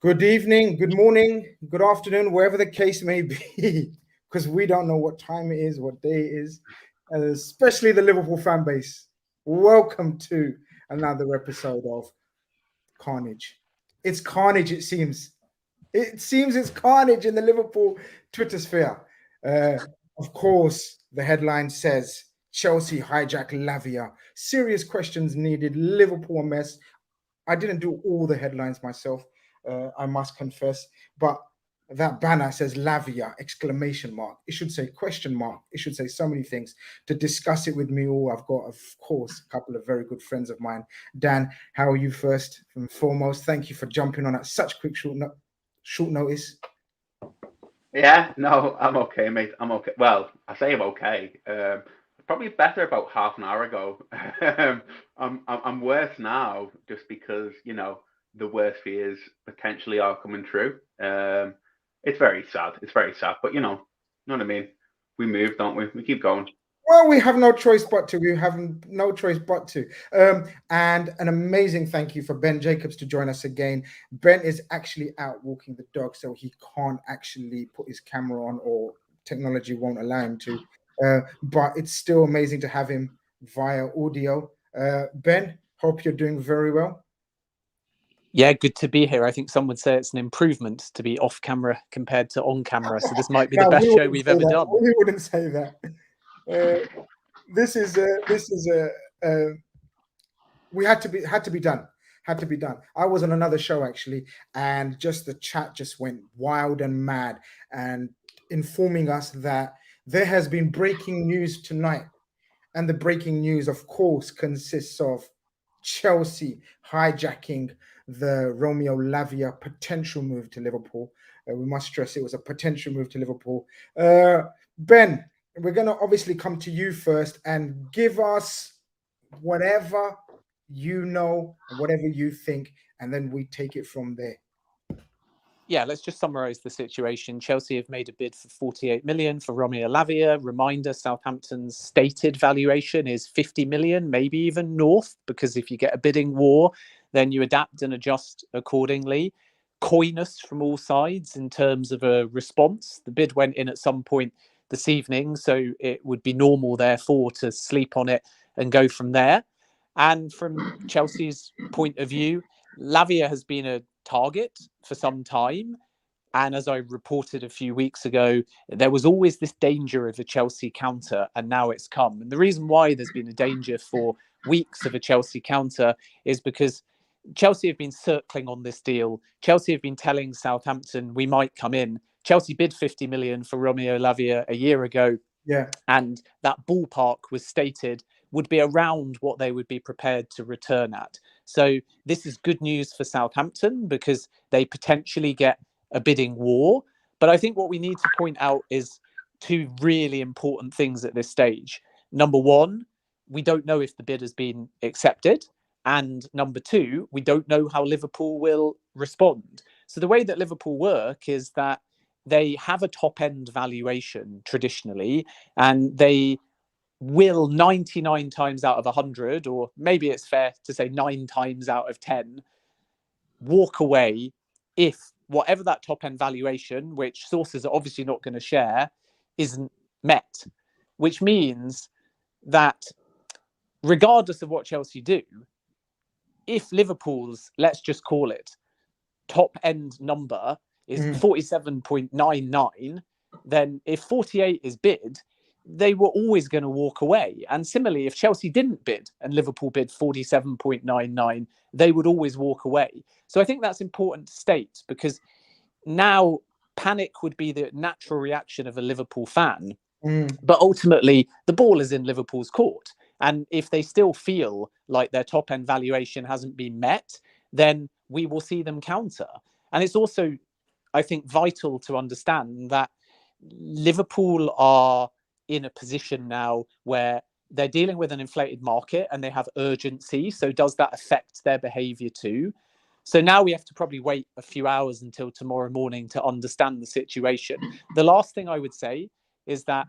Good evening, good morning, good afternoon, wherever the case may be, because we don't know what time it is, what day it is, especially the Liverpool fan base. Welcome to another episode of Carnage. It's carnage, it seems. It seems it's carnage in the Liverpool Twitter sphere. Of course, the headline says Chelsea hijack Lavia. Serious questions needed. Liverpool a mess. I didn't do all the headlines myself, I must confess, but that banner says Lavia, exclamation mark. It should say question mark. It should say so many things. To discuss it with me all, I've got, of course, a couple of very good friends of mine. Dan, how are you first and foremost? Thank you for jumping on at such quick short notice. Yeah, no, I'm okay, mate. I'm okay. Well, I say I'm okay. Probably better about half an hour ago. I'm worse now just because the worst fears potentially are coming true. It's very sad. It's very sad, but you know what I mean. We move, don't we? We keep going. Well, we have no choice but to. We have no choice but to. And an amazing thank you for Ben Jacobs to join us again. Ben is actually out walking the dog, so he can't actually put his camera on, or technology won't allow him to. But it's still amazing to have him via audio. Ben, hope you're doing very well. Yeah, good to be here. I think some would say it's an improvement to be off camera compared to on camera. So this might be the best show we've ever done. We wouldn't say that. This is we had to be done. Had to be done. I was on another show actually, and just the chat just went wild and mad, and informing us that there has been breaking news tonight, and the breaking news, of course, consists of Chelsea hijacking the Romeo Lavia potential move to Liverpool. We must stress it was a potential move to Liverpool. Ben, we're going to obviously come to you first and give us whatever you know, whatever you think, and then we take it from there. Yeah, let's just summarise the situation. Chelsea have made a bid for 48 million for Romeo Lavia. Reminder, Southampton's stated valuation is 50 million, maybe even north, because if you get a bidding war, then you adapt and adjust accordingly. Coyness from all sides in terms of a response. The bid went in at some point this evening, so it would be normal, therefore, to sleep on it and go from there. And from Chelsea's point of view, Lavia has been a target for some time. And as I reported a few weeks ago, there was always this danger of a Chelsea counter, and now it's come. And the reason why there's been a danger for weeks of a Chelsea counter is because Chelsea have been circling on this deal. Chelsea have been telling Southampton, we might come in. Chelsea bid 50 million for Romeo Lavia a year ago. Yeah. And that ballpark was stated would be around what they would be prepared to return at. So this is good news for Southampton because they potentially get a bidding war. But I think what we need to point out is two really important things at this stage. Number one, we don't know if the bid has been accepted. And number two, we don't know how Liverpool will respond. So the way that Liverpool work is that they have a top-end valuation traditionally, and they will 99 times out of 100, or maybe it's fair to say 9 times out of 10, walk away if whatever that top-end valuation, which sources are obviously not going to share, isn't met. Which means that regardless of what Chelsea do, if Liverpool's, let's just call it, top-end number is 47.99, then if 48 is bid, they were always going to walk away. And similarly, if Chelsea didn't bid and Liverpool bid 47.99, they would always walk away. So I think that's important to state, because now panic would be the natural reaction of a Liverpool fan. But ultimately, the ball is in Liverpool's court. And if they still feel like their top-end valuation hasn't been met, then we will see them counter. And it's also, I think, vital to understand that Liverpool are in a position now where they're dealing with an inflated market and they have urgency. So does that affect their behaviour too? So now we have to probably wait a few hours until tomorrow morning to understand the situation. The last thing I would say is that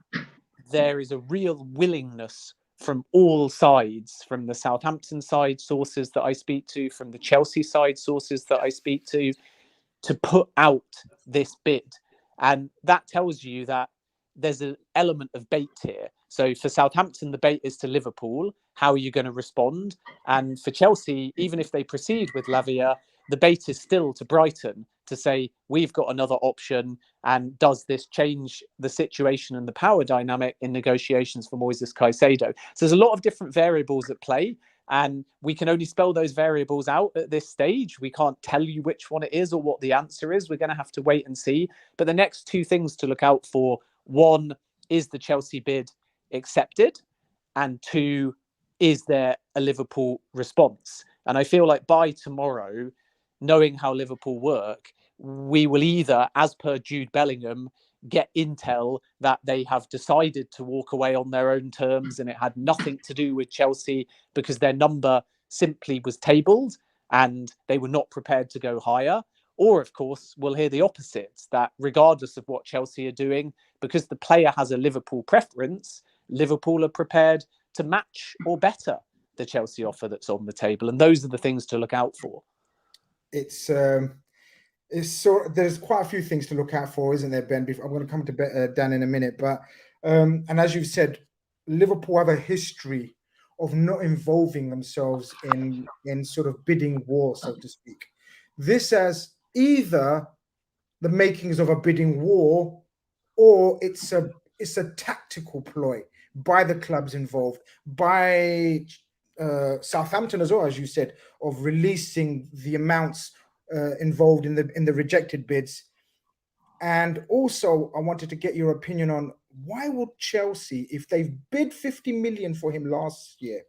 there is a real willingness from all sides, from the Southampton side sources that I speak to, from the Chelsea side sources that I speak to to put out this bid. And that tells you that there's an element of bait here. So for Southampton, the bait is to Liverpool. How are you going to respond? And for Chelsea, even if they proceed with Lavia, the bait is still to Brighton to say, we've got another option. And does this change the situation and the power dynamic in negotiations for Moises Caicedo? So there's a lot of different variables at play. And we can only spell those variables out at this stage. We can't tell you which one it is or what the answer is. We're going to have to wait and see. But the next two things to look out for: one, is the Chelsea bid accepted? And two, is there a Liverpool response? And I feel like by tomorrow, knowing how Liverpool work, we will either, as per Jude Bellingham, get intel that they have decided to walk away on their own terms and it had nothing to do with Chelsea because their number simply was tabled and they were not prepared to go higher. Or, of course, we'll hear the opposite, that regardless of what Chelsea are doing, because the player has a Liverpool preference, Liverpool are prepared to match or better the Chelsea offer that's on the table. And those are the things to look out for. It's so there's quite a few things to look out for, isn't there, Ben? I'm going to come to Dan in a minute, but and as you've said, Liverpool have a history of not involving themselves in sort of bidding war, so to speak. This has either the makings of a bidding war, or it's a tactical ploy by the clubs involved, by Southampton as well, as you said, of releasing the amounts involved in the rejected bids. And also, I wanted to get your opinion on why would Chelsea, if they've bid 50 million for him last year,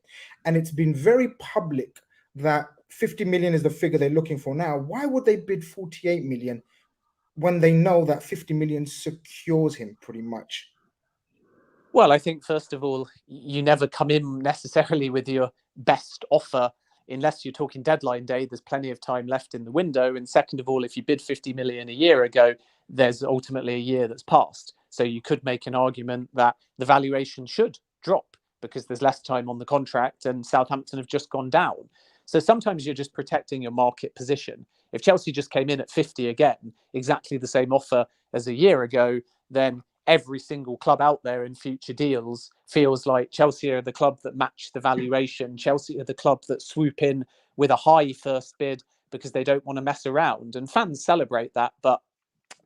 and it's been very public that 50 million is the figure they're looking for now, why would they bid 48 million when they know that 50 million secures him pretty much? Well, I think, first of all, you never come in necessarily with your best offer unless you're talking deadline day. There's plenty of time left in the window. And second of all, if you bid 50 million a year ago, there's ultimately a year that's passed. So you could make an argument that the valuation should drop because there's less time on the contract and Southampton have just gone down. So sometimes you're just protecting your market position. If Chelsea just came in at 50 again, exactly the same offer as a year ago, then every single club out there in future deals feels like Chelsea are the club that match the valuation. Chelsea are the club that swoop in with a high first bid because they don't want to mess around. And fans celebrate that. But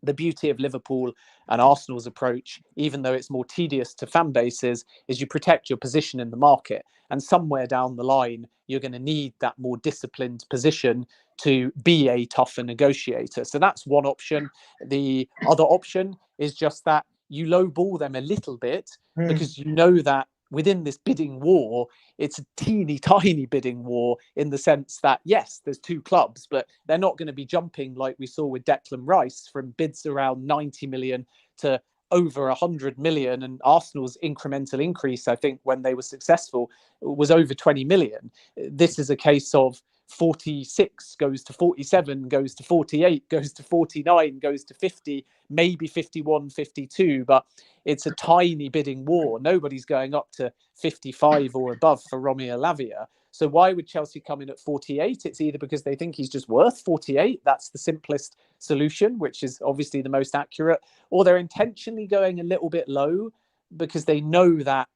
the beauty of Liverpool and Arsenal's approach, even though it's more tedious to fan bases, is you protect your position in the market. And somewhere down the line, you're going to need that more disciplined position to be a tougher negotiator. So that's one option. The other option is just that you lowball them a little bit because you know that within this bidding war, it's a teeny tiny bidding war in the sense that, yes, there's two clubs, but they're not going to be jumping like we saw with Declan Rice from bids around 90 million to over 100 million. And Arsenal's incremental increase, I think, when they were successful, was over 20 million. This is a case of 46 goes to 47, goes to 48, goes to 49, goes to 50, maybe 51, 52, but it's a tiny bidding war. Nobody's going up to 55 or above for Romeo Lavia. So why would Chelsea come in at 48? It's either because they think he's just worth 48. That's the simplest solution, which is obviously the most accurate, or they're intentionally going a little bit low because they know that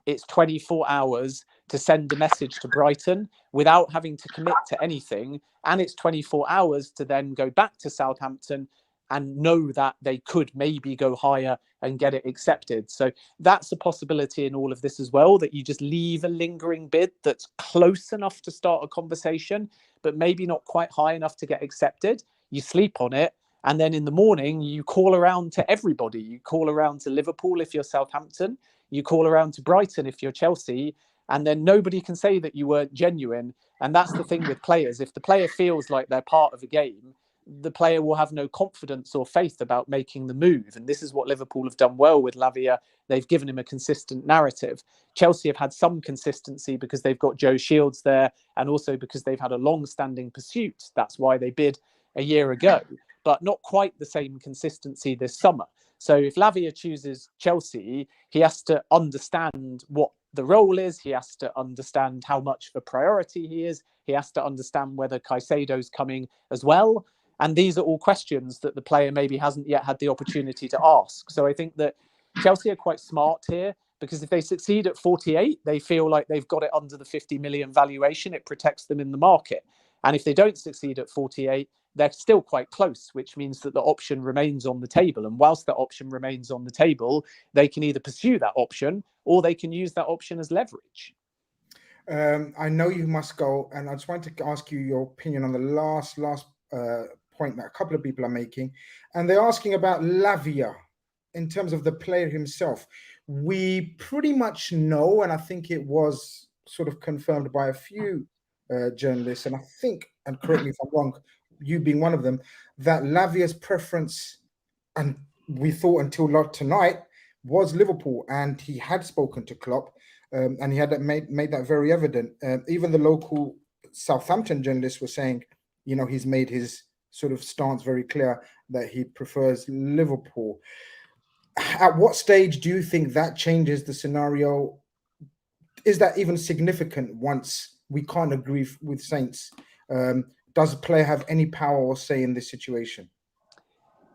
it's 24 hours to send a message to Brighton without having to commit to anything. And it's 24 hours to then go back to Southampton and know that they could maybe go higher and get it accepted. So that's a possibility in all of this as well, that you just leave a lingering bid that's close enough to start a conversation, but maybe not quite high enough to get accepted. You sleep on it. And then in the morning, you call around to everybody. You call around to Liverpool if you're Southampton. You call around to Brighton if you're Chelsea, and then nobody can say that you weren't genuine. And that's the thing with players. If the player feels like they're part of a game, the player will have no confidence or faith about making the move. And this is what Liverpool have done well with Lavia. They've given him a consistent narrative. Chelsea have had some consistency because they've got Joe Shields there, and also because they've had a long-standing pursuit. That's why they bid a year ago, but not quite the same consistency this summer. So if Lavia chooses Chelsea, he has to understand what the role is. He has to understand how much of a priority he is. He has to understand whether Caicedo's coming as well. And these are all questions that the player maybe hasn't yet had the opportunity to ask. So I think that Chelsea are quite smart here, because if they succeed at 48, they feel like they've got it under the 50 million valuation. It protects them in the market. And if they don't succeed at 48, they're still quite close, which means that the option remains on the table. And whilst that option remains on the table, they can either pursue that option or they can use that option as leverage. I know you must go, and I just wanted to ask you your opinion on the last point that a couple of people are making, and they're asking about Lavia in terms of the player himself. We pretty much know, and I think it was sort of confirmed by a few journalists, and I think, and correct me if I'm wrong, you being one of them, that Lavia's preference, and we thought until tonight, was Liverpool, and he had spoken to Klopp, and he had made that very evident. Even the local Southampton journalists were saying, he's made his sort of stance very clear that he prefers Liverpool. At what stage do you think that changes the scenario? Is that even significant once we can't agree with Saints? Does a player have any power or say in this situation?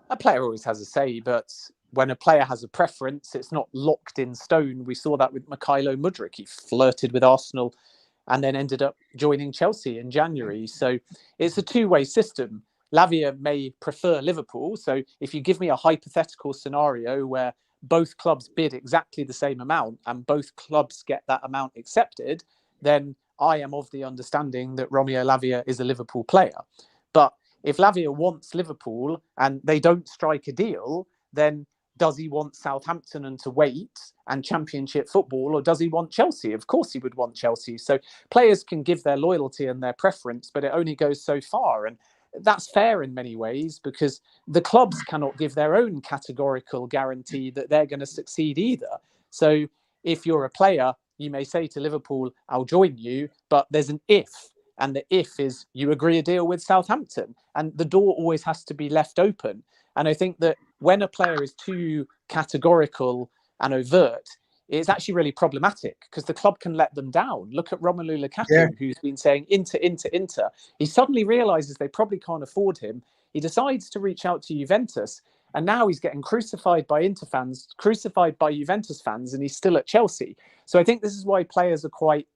A player always has a say, but when a player has a preference, it's not locked in stone. We saw that with Mykhailo Mudryk. He flirted with Arsenal and then ended up joining Chelsea in January. So it's a two-way system. Lavia may prefer Liverpool. So if you give me a hypothetical scenario where both clubs bid exactly the same amount and both clubs get that amount accepted, then I am of the understanding that Romeo Lavia is a Liverpool player. But if Lavia wants Liverpool and they don't strike a deal, then does he want Southampton and to wait and Championship football, or does he want Chelsea? Of course he would want Chelsea. So players can give their loyalty and their preference, but it only goes so far. And that's fair in many ways, because the clubs cannot give their own categorical guarantee that they're going to succeed either. So if you're a player, you may say to Liverpool, I'll join you, but there's an if. And the if is you agree a deal with Southampton, and the door always has to be left open. And I think that when a player is too categorical and overt, it's actually really problematic, because the club can let them down. Look at Romelu Lukaku, who's been saying Inter. He suddenly realizes they probably can't afford him. He decides to reach out to Juventus, and now he's getting crucified by Inter fans, crucified by Juventus fans, and he's still at Chelsea. So I think this is why players are quite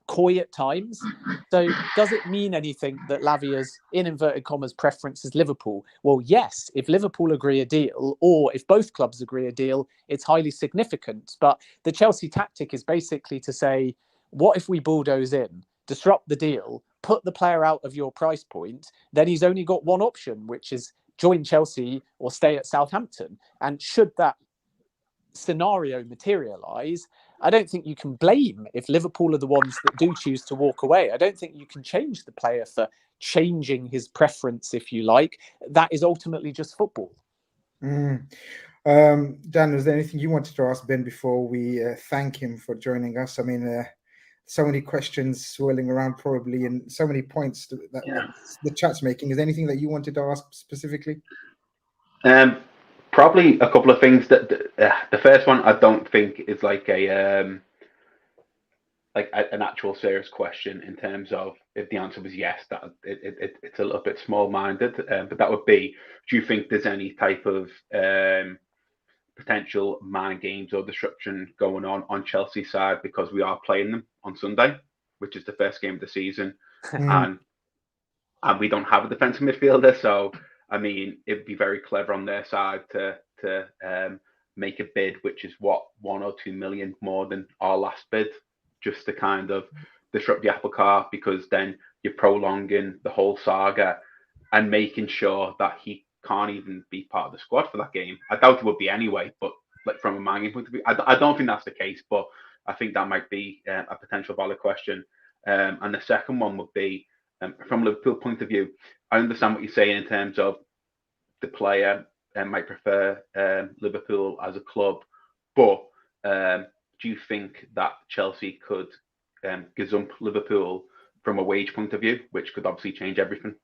coy at times. So does it mean anything that Lavia's, in inverted commas, preference is Liverpool? Well, yes, if Liverpool agree a deal, or if both clubs agree a deal, it's highly significant. But the Chelsea tactic is basically to say, what if we bulldoze in, disrupt the deal, put the player out of your price point? Then he's only got one option, which is join Chelsea or stay at Southampton. And should that scenario materialize, I don't think you can blame if Liverpool are the ones that do choose to walk away. I don't think you can change the player for changing his preference, if you like. That is ultimately just football. Dan, is there anything you wanted to ask Ben before we thank him for joining us? I mean, so many questions swirling around probably, and so many points that the chat's making. Is there anything that you wanted to ask specifically? Probably a couple of things. That the first one I don't think is like an actual serious question in terms of if the answer was yes, that it's a little bit small-minded. But that would be, do you think there's any type of potential mind games or disruption going on Chelsea's side, because we are playing them on Sunday, which is the first game of the season, and we don't have a defensive midfielder, so. I mean, it'd be very clever on their side to make a bid, which is 1 or 2 million more than our last bid, just to kind of disrupt the apple cart, because then you're prolonging the whole saga and making sure that he can't even be part of the squad for that game. I doubt it would be anyway, but like from a mind point of view, I don't think that's the case, but I think that might be a potential valid question. And the second one would be, from a Liverpool point of view, I understand what you're saying in terms of the player might prefer Liverpool as a club, but do you think that Chelsea could gazump Liverpool from a wage point of view, which could obviously change everything?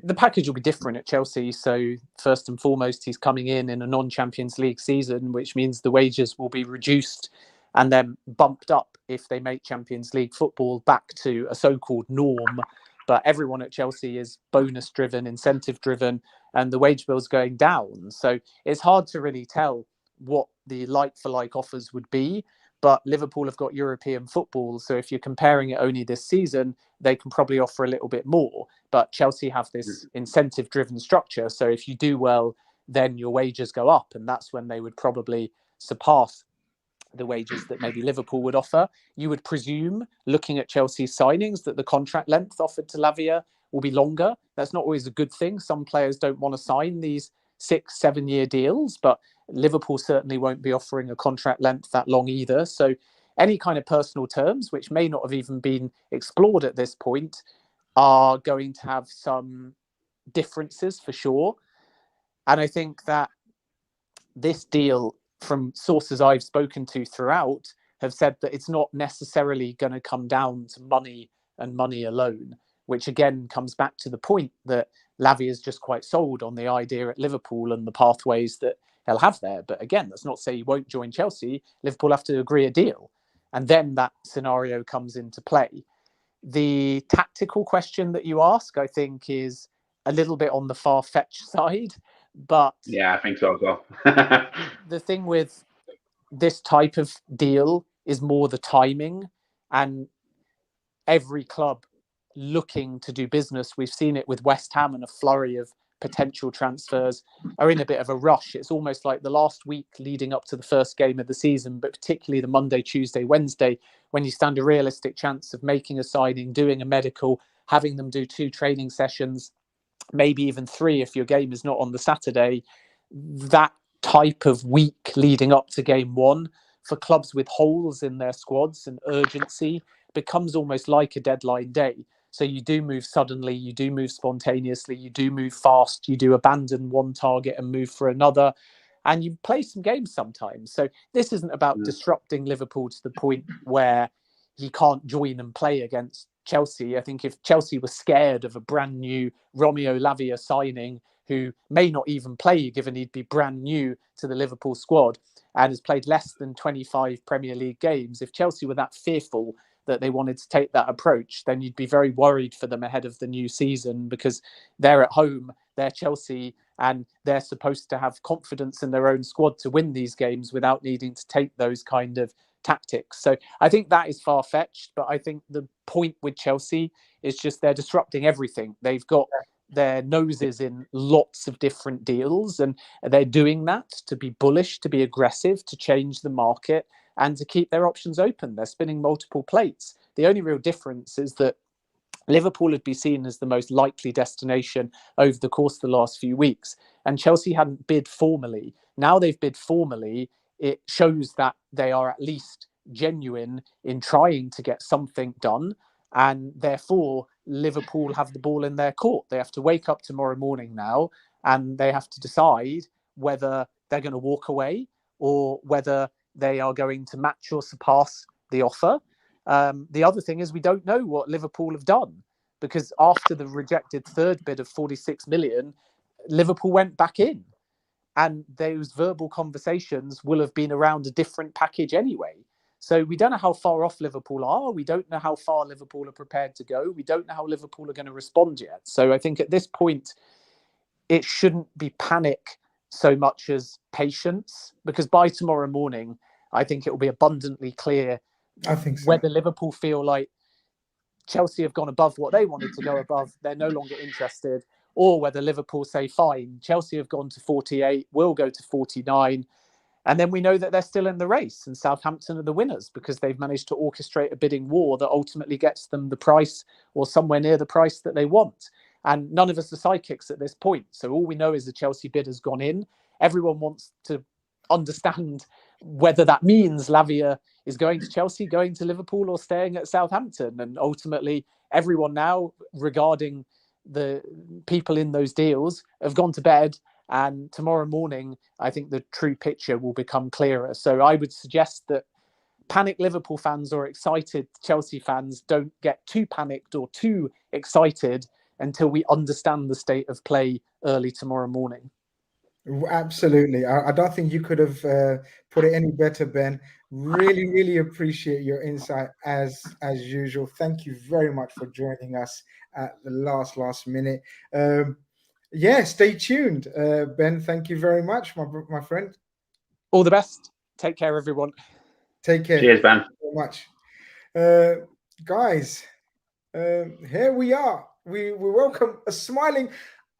The package will be different at Chelsea. So first and foremost, he's coming in a non-Champions League season, which means the wages will be reduced and then bumped up if they make Champions League football back to a so-called norm but everyone at Chelsea is bonus driven, incentive driven, and the wage bill's going down. So it's hard to really tell what the like-for-like offers would be. But Liverpool have got European football, so if you're comparing it only this season, they can probably offer a little bit more. But Chelsea have this incentive-driven structure, so if you do well, then your wages go up, and that's when they would probably surpass the wages that maybe Liverpool would offer. You would presume, looking at Chelsea's signings, that the contract length offered to Lavia will be longer. That's not always a good thing. Some players don't want to sign these 6-7 year deals, but Liverpool certainly won't be offering a contract length that long either. So any kind of personal terms, which may not have even been explored at this point, are going to have some differences for sure. And I think that this deal, from sources I've spoken to throughout, have said that it's not necessarily going to come down to money and money alone, which again comes back to the point that Lavia is just quite sold on the idea at Liverpool and the pathways that he'll have there. But again, that's not to say he won't join Chelsea. Liverpool have to agree a deal. And then that scenario comes into play. The tactical question that you ask, I think, is a little bit on the far-fetched side. But yeah, I think so as well. The thing with this type of deal is more the timing, and every club looking to do business, we've seen it with West Ham and a flurry of potential transfers, are in a bit of a rush. It's almost like the last week leading up to the first game of the season, but particularly the Monday, Tuesday, Wednesday, when you stand a realistic chance of making a signing, doing a medical, having them do 2 training sessions, maybe even 3 if your game is not on the Saturday. That type of week leading up to game 1 for clubs with holes in their squads and urgency becomes almost like a deadline day. So you do move suddenly, you do move spontaneously, you do move fast, you do abandon one target and move for another, and you play some games sometimes. So this isn't about disrupting Liverpool to the point where he can't join and play against Chelsea. I think if Chelsea were scared of a brand new Romeo Lavia signing, who may not even play given he'd be brand new to the Liverpool squad and has played less than 25 Premier League games, if Chelsea were that fearful that they wanted to take that approach, then you'd be very worried for them ahead of the new season, because they're at home, they're Chelsea, and they're supposed to have confidence in their own squad to win these games without needing to take those kind of tactics. So I think that is far-fetched, but I think the point with Chelsea is just they're disrupting everything. They've got their noses in lots of different deals, and they're doing that to be bullish, to be aggressive, to change the market, and to keep their options open. They're spinning multiple plates. The only real difference is that Liverpool would be seen as the most likely destination over the course of the last few weeks, and Chelsea hadn't bid formally. Now they've bid formally. It shows that they are at least genuine in trying to get something done, and therefore Liverpool have the ball in their court. They have to wake up tomorrow morning now, and they have to decide whether they're going to walk away or whether they are going to match or surpass the offer. The other thing is we don't know what Liverpool have done, because after the rejected third bid of 46 million, Liverpool went back in, and those verbal conversations will have been around a different package anyway. So we don't know how far off Liverpool are. We don't know how far Liverpool are prepared to go. We don't know how Liverpool are going to respond yet. So I think at this point, it shouldn't be panic so much as patience, because by tomorrow morning, I think it will be abundantly clear I think so. whether Liverpool feel like Chelsea have gone above what they wanted to go above, they're no longer interested, or whether Liverpool say, fine, Chelsea have gone to 48, we'll go to 49. And then we know that they're still in the race, and Southampton are the winners because they've managed to orchestrate a bidding war that ultimately gets them the price or somewhere near the price that they want. And none of us are psychics at this point. So all we know is the Chelsea bid has gone in. Everyone wants to understand whether that means Lavia is going to Chelsea, going to Liverpool, or staying at Southampton. And ultimately, everyone now, regarding the people in those deals, have gone to bed. And tomorrow morning, I think the true picture will become clearer. So I would suggest that panicked Liverpool fans or excited Chelsea fans don't get too panicked or too excited until we understand the state of play early tomorrow morning. Absolutely. I don't think you could have put it any better, Ben. Really, really appreciate your insight as usual. Thank you very much for joining us at the last minute. Yeah, stay tuned. Ben, thank you very much, my friend. All the best. Take care, everyone. Take care. Cheers, Ben. Thank you so much. Guys, here we are. We welcome a smiling.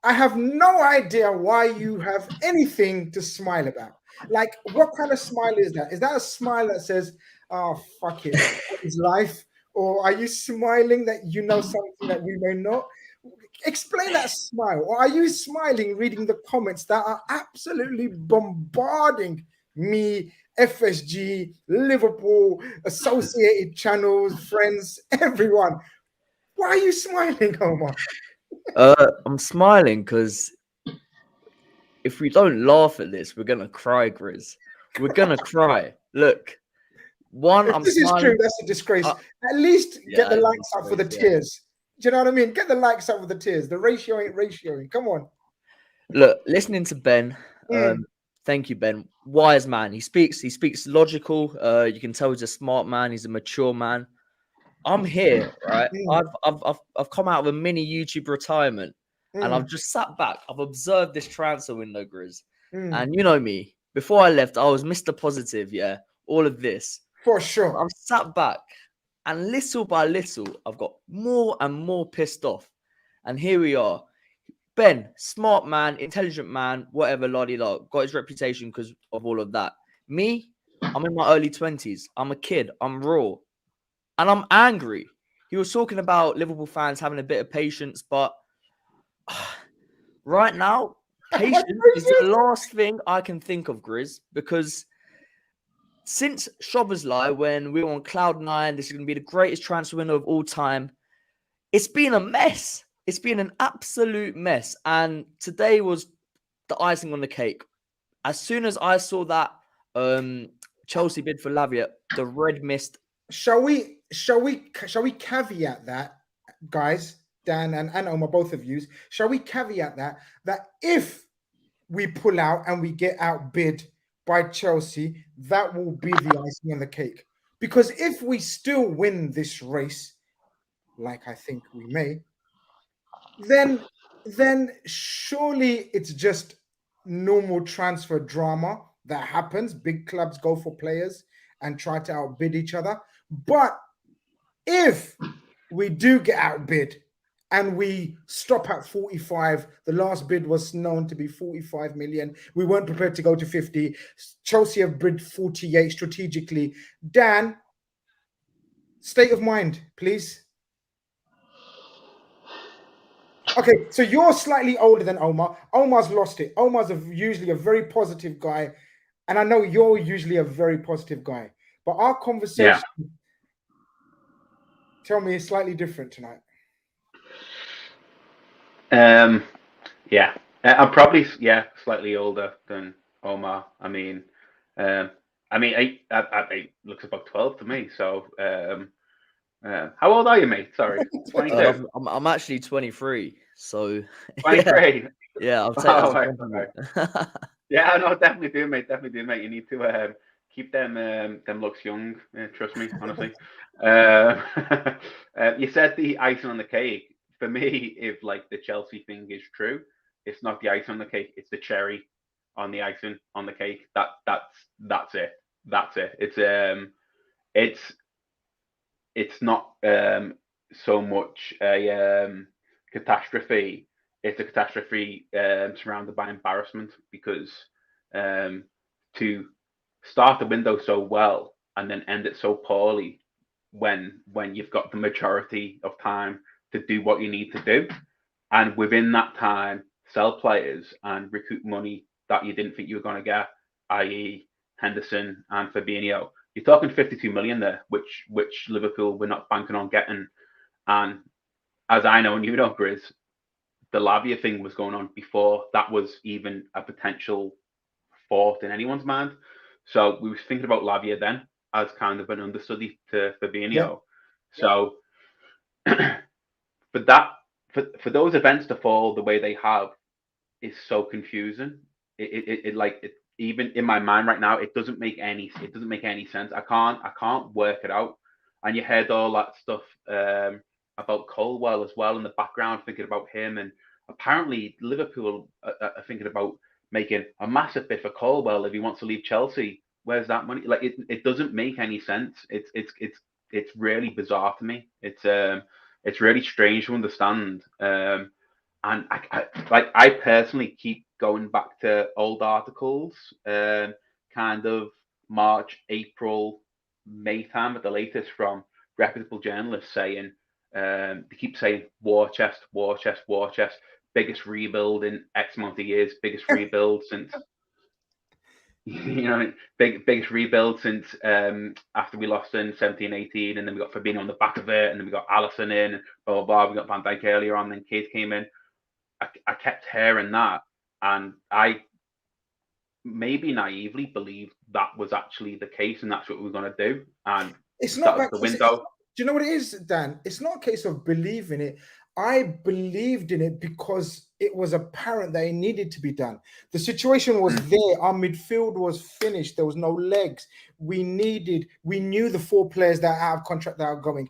I have no idea why you have anything to smile about. Like, what kind of smile is that? Is that a smile that says, "Oh, fuck it, it's life," or are you smiling that you know something that we may not? Explain that smile. Or are you smiling reading the comments that are absolutely bombarding me, FSG, Liverpool, associated channels, friends, everyone? Why are you smiling, Omar? I'm smiling because if we don't laugh at this, we're gonna cry, Grizz. We're gonna cry. Look, one, If I'm this is smiling. true, that's a disgrace. At least get the it's a likes up for the disgrace, yeah. tears. Do you know what I mean? Get the likes up for the tears. The ratio ain't ratioing. Come on. Look, listening to Ben, Mm. thank you, Ben. Wise man. He speaks logical. You can tell he's a smart man, he's a mature man. I'm here, right? Mm. I've come out of a mini YouTube retirement and I've Mm. just sat back. I've observed this transfer window, Grizz. Mm. And you know me, before I left, I was Mr. Positive, yeah. All of this. For sure. I've sat back and little by little, I've got more and more pissed off. And here we are. Ben, smart man, intelligent man, whatever, la-di-la, got his reputation because of all of that. Me, I'm in my early 20s. I'm a kid. I'm raw. And I'm angry. He was talking about Liverpool fans having a bit of patience, but right now, patience is the last thing I can think of, Grizz, because since Szoboszlai, when we were on cloud nine, this is going to be the greatest transfer window of all time, it's been a mess. It's been an absolute mess. And today was the icing on the cake. As soon as I saw that Chelsea bid for Lavia, the red mist. Shall we caveat that, guys, Dan and Omar, both of you, shall we caveat that if we pull out and we get outbid by Chelsea, that will be the icing on the cake. Because if we still win this race, like I think we may, then surely it's just normal transfer drama that happens. Big clubs go for players and try to outbid each other. But if we do get outbid and we stop at 45, the last bid was known to be 45 million. We weren't prepared to go to 50. Chelsea have bid 48 strategically. Dan, state of mind, please. Okay, so you're slightly older than Omar. Omar's lost it. Omar's usually a very positive guy. And I know you're usually a very positive guy. But our conversation, tell me, is slightly different tonight. Yeah, I'm probably slightly older than Omar. I mean, I looks about 12 to me. So, how old are you, mate? Sorry, 22. I'm actually 23. So 23. yeah, I'll take that as a right, compliment. okay. Yeah, no, definitely do, mate. Definitely do, mate. You need to keep them looks young. Trust me, honestly. You said the icing on the cake. For me, if like the Chelsea thing is true, it's not the icing on the cake. It's the cherry on the icing on the cake. That's it. That's it. It's not so much a catastrophe. It's a catastrophe surrounded by embarrassment because to start the window so well and then end it so poorly when you've got the majority of time to do what you need to do, and within that time sell players and recoup money that you didn't think you were going to get, i.e. Henderson and Fabinho. You're talking 52 million there, which Liverpool were not banking on getting. And as I know and you know, Grizz, the Lavia thing was going on before that was even a potential thought in anyone's mind. So we were thinking about Lavia then as kind of an understudy to Fabinho. Yeah. So for those events to fall the way they have is so confusing. even in my mind right now, it doesn't make any sense. I can't work it out. And you heard all that stuff about Colwell as well in the background, thinking about him. And apparently Liverpool are thinking about making a massive bid for Colwell if he wants to leave Chelsea. Where's that money? Like it doesn't make any sense. It's really bizarre to me. It's really strange to understand. And I personally keep going back to old articles, kind of March, April, May time at the latest, from reputable journalists saying, they keep saying war chest, war chest, war chest, biggest rebuild in X amount of years, biggest rebuild since biggest rebuild since after we lost in 17-18, and then we got Fabinho on the back of it, and then we got Alisson in, and blah blah blah. We got Van Dijk earlier on, then Keith came in. I kept hearing that, and I maybe naively believed that was actually the case, and that's what we were going to do. And it's not that was the window. Do you know what it is, Dan? It's not a case of believing it. I believed in it because it was apparent that it needed to be done. The situation was there. Our midfield was finished. There was no legs. We knew the 4 players that are out of contract that are going.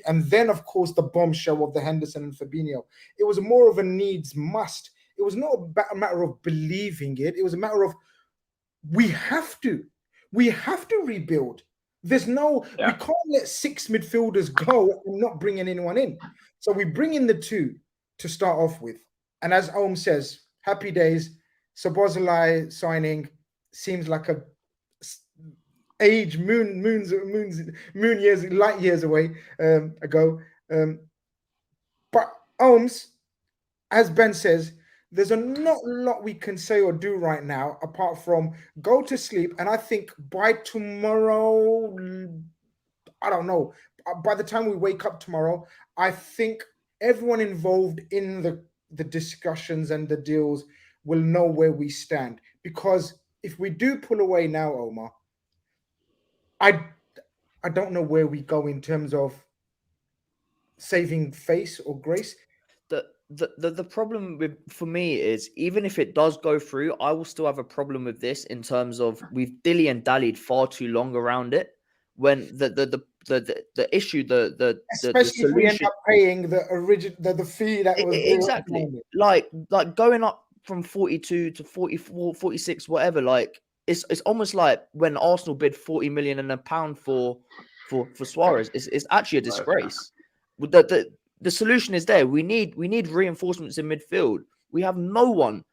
And then, of course, the bombshell of the Henderson and Fabinho. It was more of a needs must. It was not a matter of believing it. It was a matter of we have to rebuild. There's no, we can't let 6 midfielders go and not bringing anyone in. So we bring in the 2 to start off with. And as Ohm says, happy days. Szoboszlai signing seems like a light years away ago. But Ohms, as Ben says, there's not a lot we can say or do right now apart from go to sleep. And I think by tomorrow, I don't know, by the time we wake up tomorrow, I think everyone involved in the discussions and the deals will know where we stand. Because if we do pull away now, Omar, I don't know where we go in terms of saving face or grace. The problem for me is, even if it does go through, I will still have a problem with this in terms of we've dilly and dallied far too long around it. When the issue, especially if we end up paying the original the fee that was exactly like going up from 42 to 44, 46, whatever. Like it's almost like when Arsenal bid 40 million and a pound for Suarez. It's actually a disgrace. The solution is there. We need reinforcements in midfield. We have no one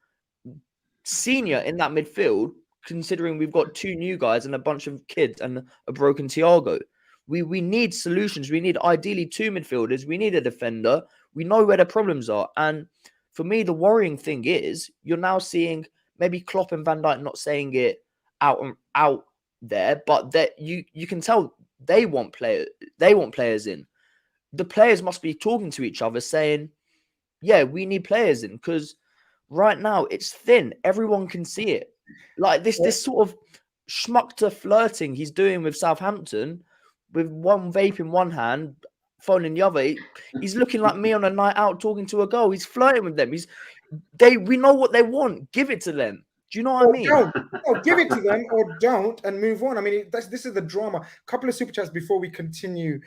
senior in that midfield, considering we've got 2 new guys and a bunch of kids and a broken Thiago. We need solutions. We need ideally 2 midfielders. We need a defender. We know where the problems are. And for me, the worrying thing is you're now seeing maybe Klopp and Van Dijk not saying it out there, but that you can tell they want players in. The players must be talking to each other saying, yeah, we need players in, because right now it's thin. Everyone can see it. Like this sort of schmuckter flirting he's doing with Southampton, with one vape in one hand, phone in the other. He's looking like me on a night out talking to a girl. He's flirting with them. We know what they want. Give it to them. Do you know what I mean? Give it to them or don't and move on. I mean, this is the drama. A couple of super chats before we continue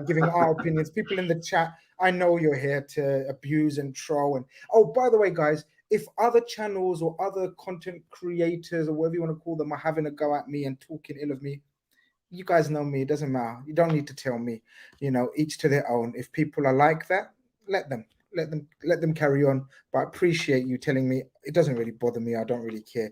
giving our opinions. People in the chat, I know you're here to abuse and troll. And oh, by the way, guys, if other channels or other content creators or whatever you want to call them are having a go at me and talking ill of me, you guys know me. It doesn't matter. You don't need to tell me. Each to their own. If people are like that, let them carry on. But I appreciate you telling me. It doesn't really bother me. I don't really care.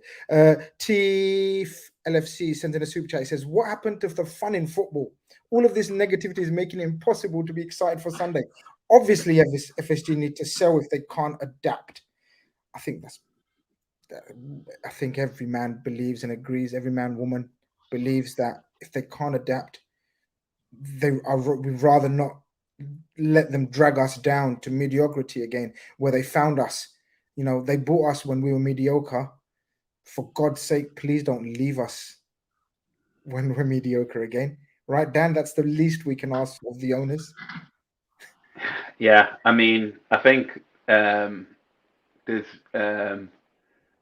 TLFC sends in a super chat. He says, what happened to the fun in football? All of this negativity is making it impossible to be excited for Sunday. Obviously, FSG need to sell if they can't adapt. I think every man believes and agrees. Every man, woman believes that if they can't adapt, we'd rather not let them drag us down to mediocrity again, where they found us. They bought us when we were mediocre. For God's sake, please don't leave us when we're mediocre again. Right, Dan? That's the least we can ask of the owners. Yeah, I mean, I think there's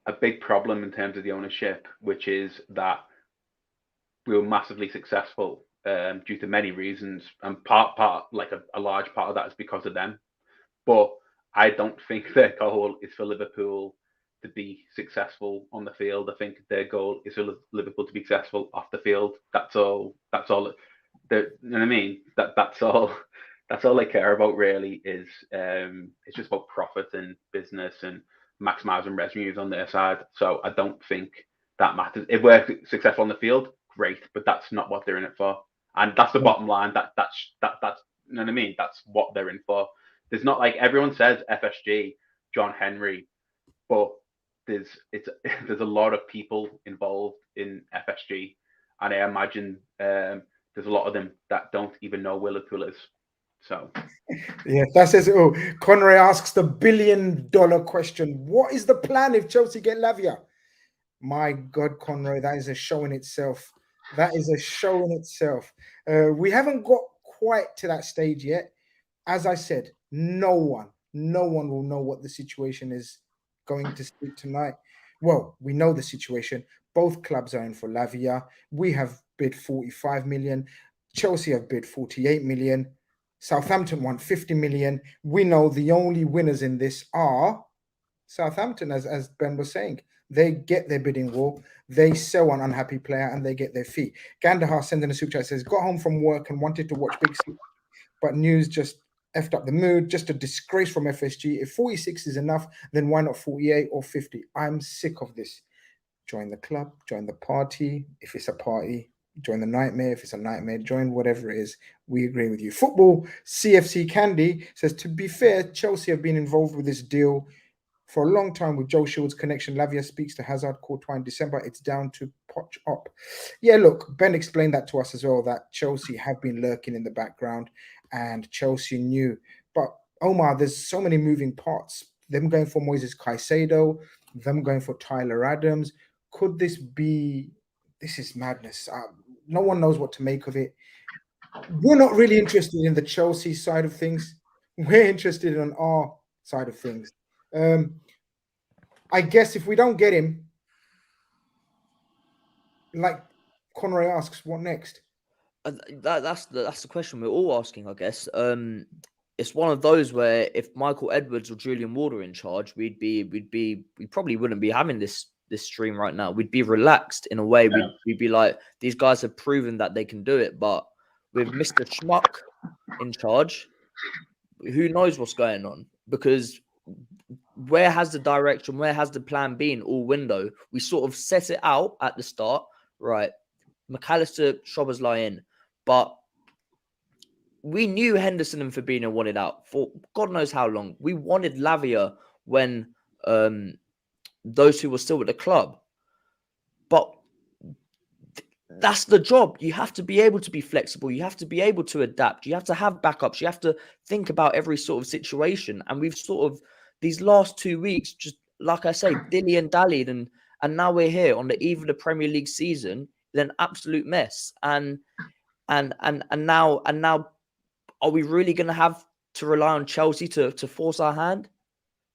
a big problem in terms of the ownership, which is that we were massively successful due to many reasons, and a large part of that is because of them. But I don't think their goal is for Liverpool to be successful on the field. I think their goal is for Liverpool to be successful off the field. That's all. You know what I mean? That's all. That's all they care about, really. Is it's just about profit and business and maximizing revenues on their side. So I don't think that matters. If we're successful on the field, great, but that's not what they're in it for. And that's the bottom line. That's you know what I mean? That's what they're in for. There's not, like, everyone says FSG, John Henry, but there's a lot of people involved in FSG, and I imagine there's a lot of them that don't even know where Liverpool is. So yeah, that says it all. Conroy asks the billion-dollar question: what is the plan if Chelsea get Lavia? My God, Conroy, that is a show in itself. That is a show in itself. We haven't got quite to that stage yet. As I said, no one will know what the situation is going to speak tonight. Well, we know the situation. Both clubs are in for Lavia. We have bid 45 million. Chelsea have bid 48 million. Southampton want 50 million. We know the only winners in this are Southampton, as Ben was saying. They get their bidding war, they sell an unhappy player, and they get their fee. Gandahar sending a super chat, says, got home from work and wanted to watch Big Six, but news just effed up the mood. Just a disgrace from FSG. If 46 is enough, then why not 48 or 50? I'm sick of this. Join the club, join the party. If it's a party, join the nightmare. If it's a nightmare, join whatever it is. We agree with you. Football CFC Candy says, to be fair, Chelsea have been involved with this deal for a long time with Joe Shield's connection. Lavia speaks to Hazard, Courtois in December. It's down to Poch up. Yeah, look, Ben explained that to us as well, that Chelsea have been lurking in the background and Chelsea knew. But Omar, there's so many moving parts. Them going for Moises Caicedo, them going for Tyler Adams. Could this be... This is madness. No one knows what to make of it. We're not really interested in the Chelsea side of things. We're interested in our side of things. I guess if we don't get him, like Conroy asks, what next? That's the question we're all asking, I guess. It's one of those where if Michael Edwards or Julian Ward are in charge, we probably wouldn't be having this stream right now. We'd be relaxed in a way. Yeah. We'd be like, these guys have proven that they can do it. But with Mr. Schmuck in charge, who knows what's going on? Because where has the direction, where has the plan been all window? We sort of set it out at the start, right? McAllister, Szoboszlai in, but we knew Henderson and Fabinho wanted out for God knows how long. We wanted Lavia when those who were still at the club, but that's the job. You have to be able to be flexible. You have to be able to adapt. You have to have backups. You have to think about every sort of situation. And we've sort of, these last 2 weeks, just like I say, dilly and dallied, and now we're here on the eve of the Premier League season, an absolute mess. And now are we really going to have to rely on Chelsea to force our hand?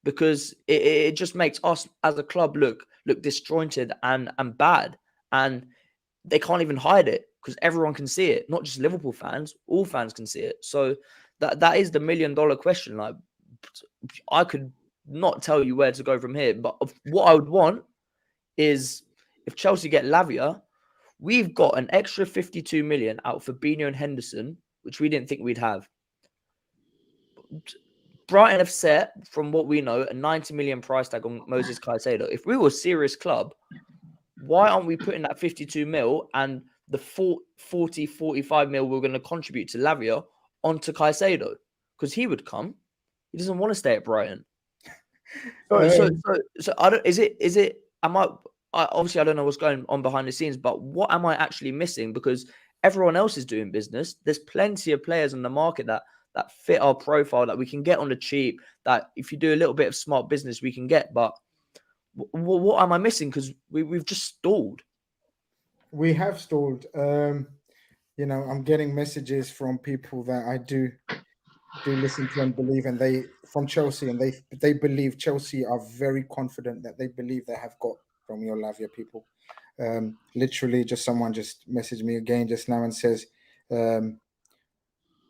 Because it just makes us as a club look disjointed and bad. And they can't even hide it because everyone can see it. Not just Liverpool fans, all fans can see it. So that is the $1 million question. Like, I could not tell you where to go from here, but what I would want is if Chelsea get Lavia, we've got an extra 52 million out for Fabinho and Henderson, which we didn't think we'd have. Brighton have set, from what we know, a 90 million price tag on Moises Caicedo. If we were a serious club, why aren't we putting that 52 mil and the 40, 45 mil we're going to contribute to Lavia onto Caicedo? Because he would come. He doesn't want to stay at Brighton. So I don't. Is it? Obviously I don't know what's going on behind the scenes, but what am I actually missing? Because everyone else is doing business. There's plenty of players on the market that fit our profile that we can get on the cheap. That if you do a little bit of smart business, we can get. But what am I missing? Because we've just stalled. We have stalled. I'm getting messages from people that I do do listen to and believe, and they from Chelsea, and they believe Chelsea are very confident that they believe they have got Romeo Lavia people. Literally, just someone just messaged me again just now and says,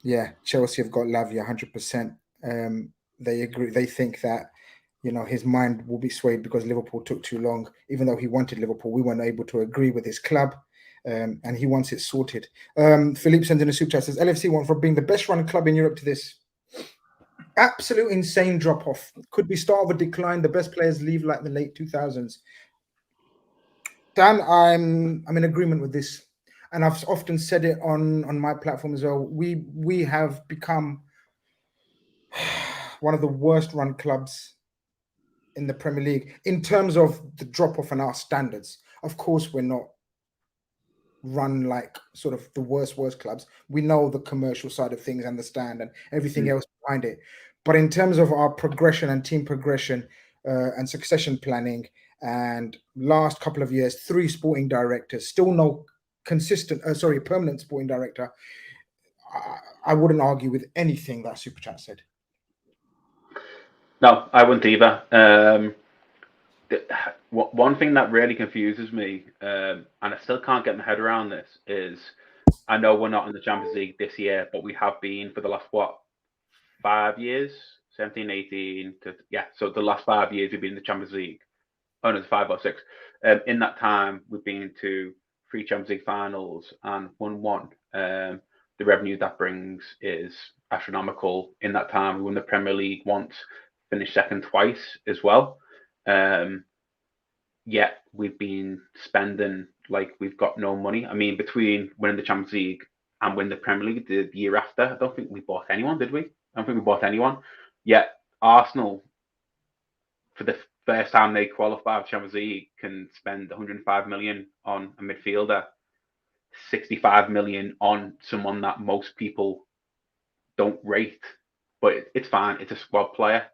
yeah, Chelsea have got Lavia 100%. They agree. They think that his mind will be swayed because Liverpool took too long. Even though he wanted Liverpool, we weren't able to agree with his club, and he wants it sorted. Philippe sends in a super chat, says LFC went from being the best run club in Europe to this absolute insane drop off. Could be start of a decline. The best players leave like the late 2000s. Dan, I'm in agreement with this, and I've often said it on my platform as well. We have become one of the worst run clubs in the Premier League in terms of the drop off in our standards. Of course, we're not run like sort of the worst clubs. We know the commercial side of things and the stand and everything else behind it. But in terms of our progression and team progression and succession planning, and last couple of years, 3 sporting directors, still no permanent sporting director. I wouldn't argue with anything that Super Chat said. No, I wouldn't either. One thing that really confuses me, and I still can't get my head around this, is I know we're not in the Champions League this year, but we have been for the last, 5 years? 17, 18, so the last 5 years we've been in the Champions League. Oh, no, it's 5 or 6. In that time, we've been to 3 Champions League finals and won 1. The revenue that brings is astronomical. In that time, we won the Premier League once, finished second twice as well. Yet we've been spending like we've got no money. I mean, between winning the Champions League and winning the Premier League the year after, I don't think we bought anyone, did we? I don't think we bought anyone. Yet Arsenal, for the first time they qualify for Champions League, can spend 105 million on a midfielder, 65 million on someone that most people don't rate, but it's fine. It's a squad player.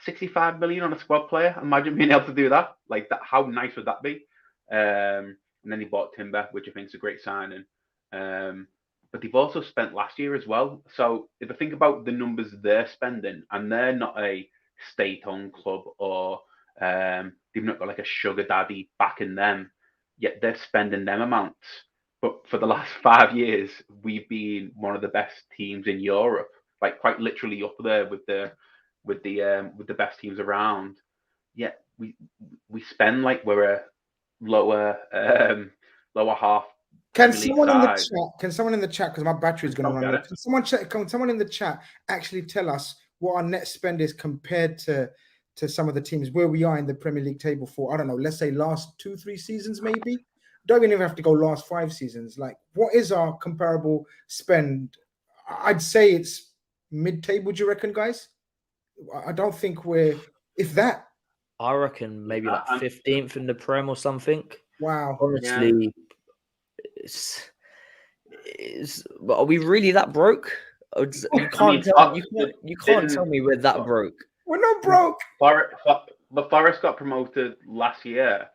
65 million on a squad player. Imagine being able to do that. Like that, how nice would that be? And then he bought Timber, which I think is a great signing. But they've also spent last year as well. So if I think about the numbers they're spending, and they're not a state-owned club or they've not got like a sugar daddy backing them, yet they're spending them amounts. But for the last 5 years, we've been one of the best teams in Europe, like quite literally up there with the best teams around. Yet we spend like we're a lower half. Can someone in the chat, because my battery is going to run out. Can someone in the chat actually tell us what our net spend is compared to some of the teams where we are in the Premier League table for, I don't know, let's say last 2-3 seasons maybe? Don't even have to go last 5 seasons. Like, what is our comparable spend? I'd say it's mid-table, do you reckon, guys? I don't think we're, if that. I reckon maybe like 15th in the Prem or something. Wow. Honestly, but are we really that broke? You can't tell me we're that broke. We're not broke. The Forest got promoted last year,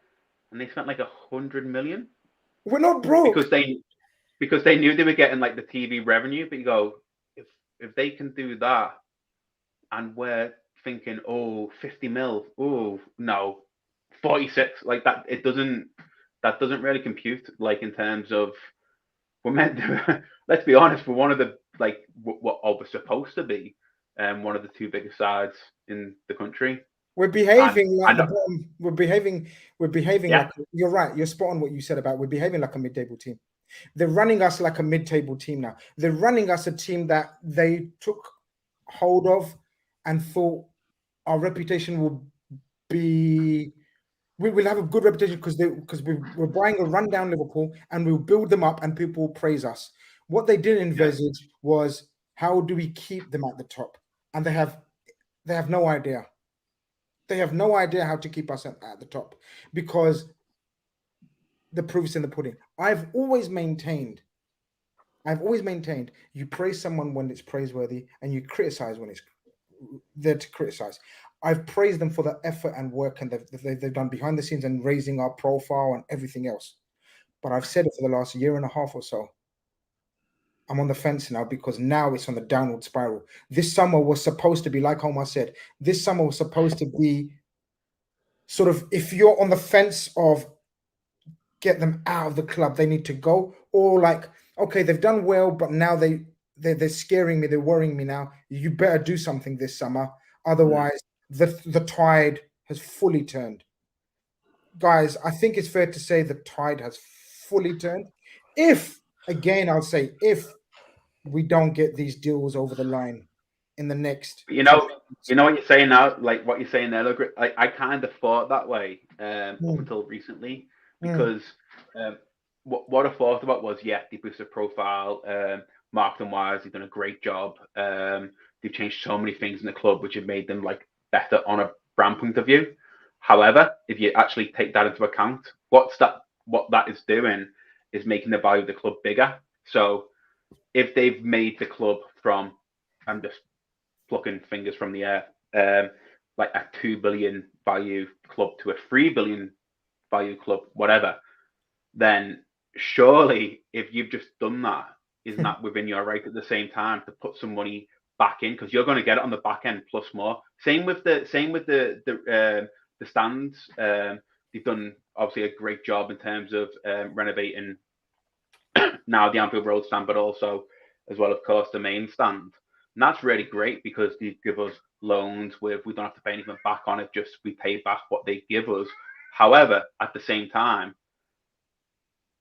and they spent like 100 million. We're not broke because they knew they were getting like the TV revenue. But you go, if they can do that, and we're thinking, 50 mil. Oh no, 46. Like that, that doesn't really compute. Like in terms of we're meant to. Let's be honest, we're one of the what we're supposed to be, one of the 2 biggest sides in the country. We're behaving like the bottom. We're behaving like, you're right. You're spot on what you said about we're behaving like a mid-table team. They're running us like a mid-table team now. They're running us a team that they took hold of and thought our reputation will be. We will have a good reputation because we're buying a rundown Liverpool and we'll build them up and people will praise us. What they didn't envisage was how do we keep them at the top, and they have no idea. They have no idea how to keep us at the top because the proof's in the pudding. I've always maintained you praise someone when it's praiseworthy and you criticize when it's there to criticize. I've praised them for the effort and work and they've done behind the scenes and raising our profile and everything else. But I've said it for the last year and a half or so. I'm on the fence now because now it's on the downward spiral. This summer was supposed to be, like Omar said, this summer was supposed to be sort of, if you're on the fence of get them out of the club, they need to go, or like, okay, they've done well, but now they're scaring me, they're worrying me now. You better do something this summer, otherwise the tide has fully turned. Guys, I think it's fair to say the tide has fully turned. If, again, I'll say, if we don't get these deals over the line in the next You couple know, of weeks. you know what you're saying now, like what you're saying there. Look, I kind of thought that way up until recently, because what I thought about was, yeah, they boosted profile, marketing wise, they've done a great job. They've changed so many things in the club, which have made them like better on a brand point of view. However, if you actually take that into account, what that is doing is making the value of the club bigger. So if they've made the club from, I'm just plucking fingers from the air, like a 2 billion value club to a 3 billion value club, whatever, then surely if you've just done that, isn't that within your right at the same time to put some money back in, because you're going to get it on the back end plus more. Same with the stands. They've done obviously a great job in terms of renovating now the Anfield Road stand, but also as well, of course, the main stand. And that's really great because they give us loans with, we don't have to pay anything back on it, just we pay back what they give us. However, at the same time,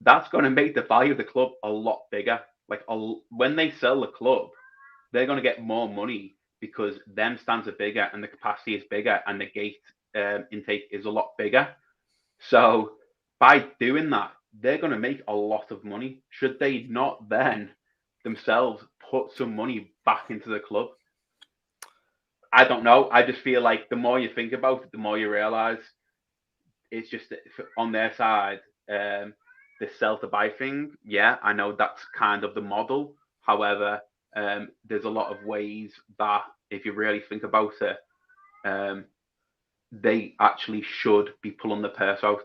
that's going to make the value of the club a lot bigger. Like when they sell the club, they're going to get more money because them stands are bigger and the capacity is bigger and the gate intake is a lot bigger. So by doing that, they're going to make a lot of money. Should they not then themselves put some money back into the club? I don't know. I just feel like the more you think about it, the more you realize it's just on their side, the sell to buy thing. Yeah, I know that's kind of the model. However, there's a lot of ways that if you really think about it, they actually should be pulling the purse out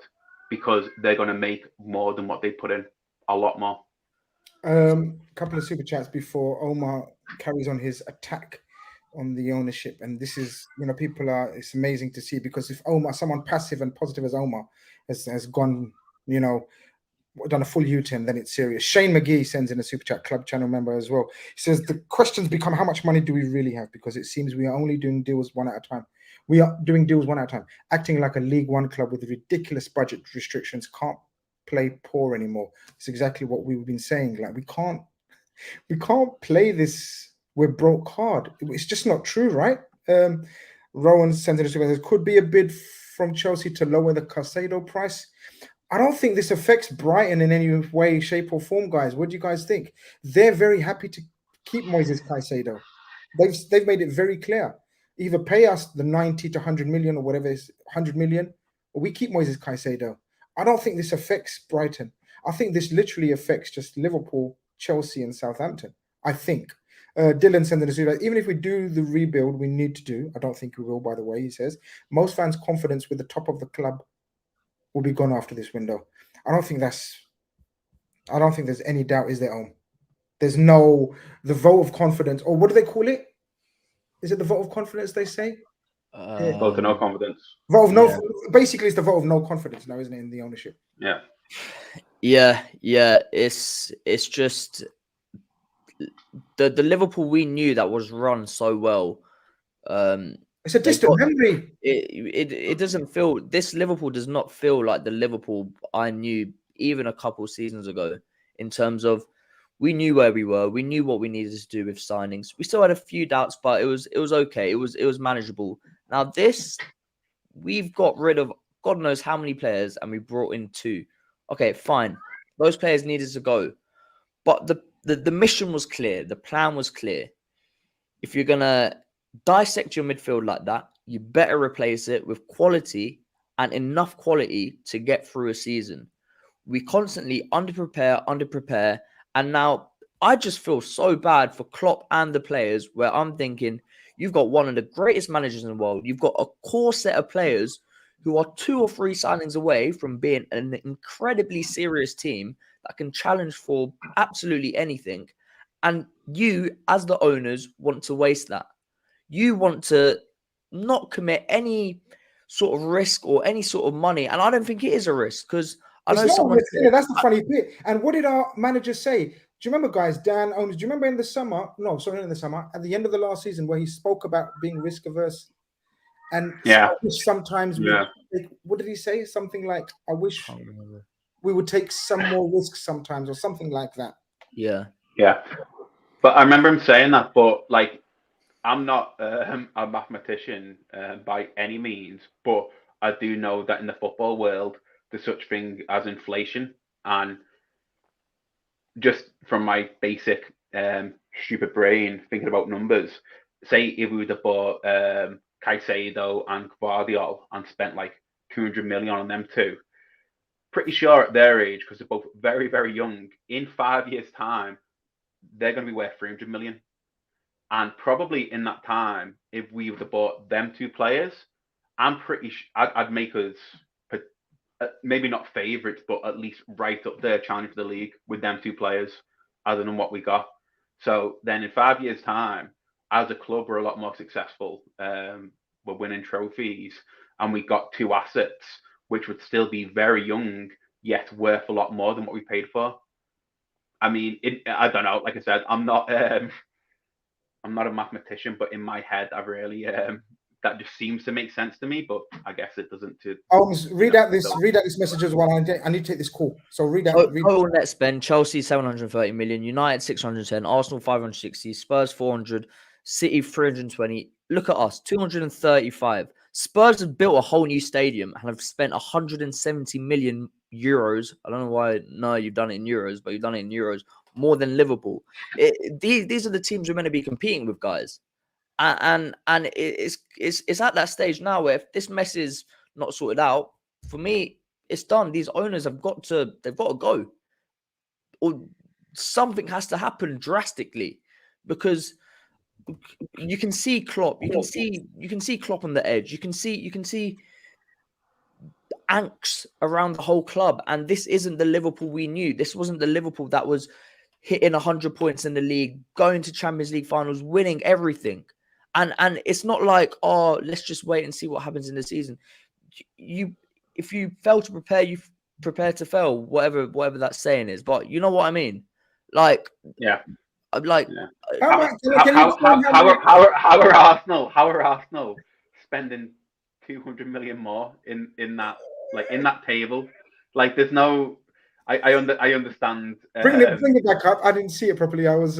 because they're going to make more than what they put in, a lot more. Couple of super chats before Omar carries on his attack on the ownership, and this is, people are, it's amazing to see, because if Omar, someone passive and positive as Omar has gone, done a full U-turn, then it's serious. Shane McGee sends in a super chat, club channel member as well. He says the questions become, how much money do we really have? Because it seems we are only doing deals one at a time. We are doing deals one at a time, acting like a League One club with ridiculous budget restrictions. Can't play poor anymore. It's exactly what we've been saying. Like we can't play this. We're broke hard. It's just not true, right? Rowan sends in a super chat. Could be a bid from Chelsea to lower the Caicedo price. I don't think this affects Brighton in any way, shape, or form, guys. What do you guys think? They're very happy to keep Moises Caicedo. They've made it very clear. Either pay us the 90 to 100 million or whatever is 100 million, or we keep Moises Caicedo. I don't think this affects Brighton. I think this literally affects just Liverpool, Chelsea, and Southampton. I think. Dylan sends in a super. Even if we do the rebuild we need to do, I don't think we will, by the way, he says, most fans' confidence with the top of the club will be gone after this window. I don't think there's any doubt, is there, Om? There's the vote of confidence, or what do they call it? Is it the vote of confidence they say? Vote of no confidence. Vote of no. Basically, it's the vote of no confidence now, isn't it, in the ownership? Yeah. It's just the Liverpool we knew that was run so well. It's a distant memory. It doesn't feel, this Liverpool does not feel like the Liverpool I knew even a couple seasons ago, in terms of we knew where we were, we knew what we needed to do with signings. We still had a few doubts, but it was okay. It was manageable. Now this, we've got rid of God knows how many players, and we brought in 2. Okay, fine. Those players needed to go, but the mission was clear. The plan was clear. If you're gonna dissect your midfield like that, you better replace it with quality, and enough quality to get through a season. We constantly underprepare, and now I just feel so bad for Klopp and the players, where I'm thinking, you've got one of the greatest managers in the world. You've got a core set of players who are 2 or 3 signings away from being an incredibly serious team that can challenge for absolutely anything. And you, as the owners, want to waste that. You want to not commit any sort of risk or any sort of money. And I don't think it is a risk, because I know someone said, that's the funny bit. And what did our manager say? Do you remember, guys, Dan Owens, do you remember in the summer? No, sorry, in the summer, at the end of the last season, where he spoke about being risk averse? And sometimes what did he say? Something like, I wish we would take some more risks sometimes, or something like that. Yeah. But I remember him saying that, but like, I'm not a mathematician by any means, but I do know that in the football world, there's such thing as inflation. And just from my basic stupid brain thinking about numbers, say if we would have bought Caicedo and Guardiola and spent like 200 million on them two, pretty sure at their age, because they're both very, very young, in 5 years' time, they're going to be worth 300 million. And probably in that time, if we would have bought them two players, I'm pretty sure I'd make us maybe not favourites, but at least right up there challenging for the league with them two players, other than what we got. So then in 5 years' time, as a club, we're a lot more successful. We're winning trophies, and we got two assets, which would still be very young, yet worth a lot more than what we paid for. I mean, I don't know. Like I said, I'm not a mathematician, but in my head, I really that just seems to make sense to me. But I guess it doesn't. Read out this message as well. I need to take this call. So read out. Total net spend: Chelsea 730 million, United 610, Arsenal 560, Spurs 400, City 320. Look at us, 235. Spurs have built a whole new stadium and have spent 170 million euros. I don't know why. No, you've done it in euros, but you've done it in euros more than Liverpool. These are the teams we're meant to be competing with, guys. And it's at that stage now where if this mess is not sorted out, for me, it's done. These owners they've got to go, or something has to happen drastically, because you can see Klopp. You can see Klopp on the edge. You can see angst around the whole club, and this isn't the Liverpool we knew. This wasn't the Liverpool that was hitting 100 points in the league, going to Champions League finals, winning everything. And it's not like, oh, let's just wait and see what happens in the season. If you fail to prepare, you prepare to fail, whatever that saying is. But you know what I mean? Like, yeah. I'm like, how are Arsenal spending 200 million more in that table? Like, there's no. I understand. Bring it back up. I didn't see it properly. I was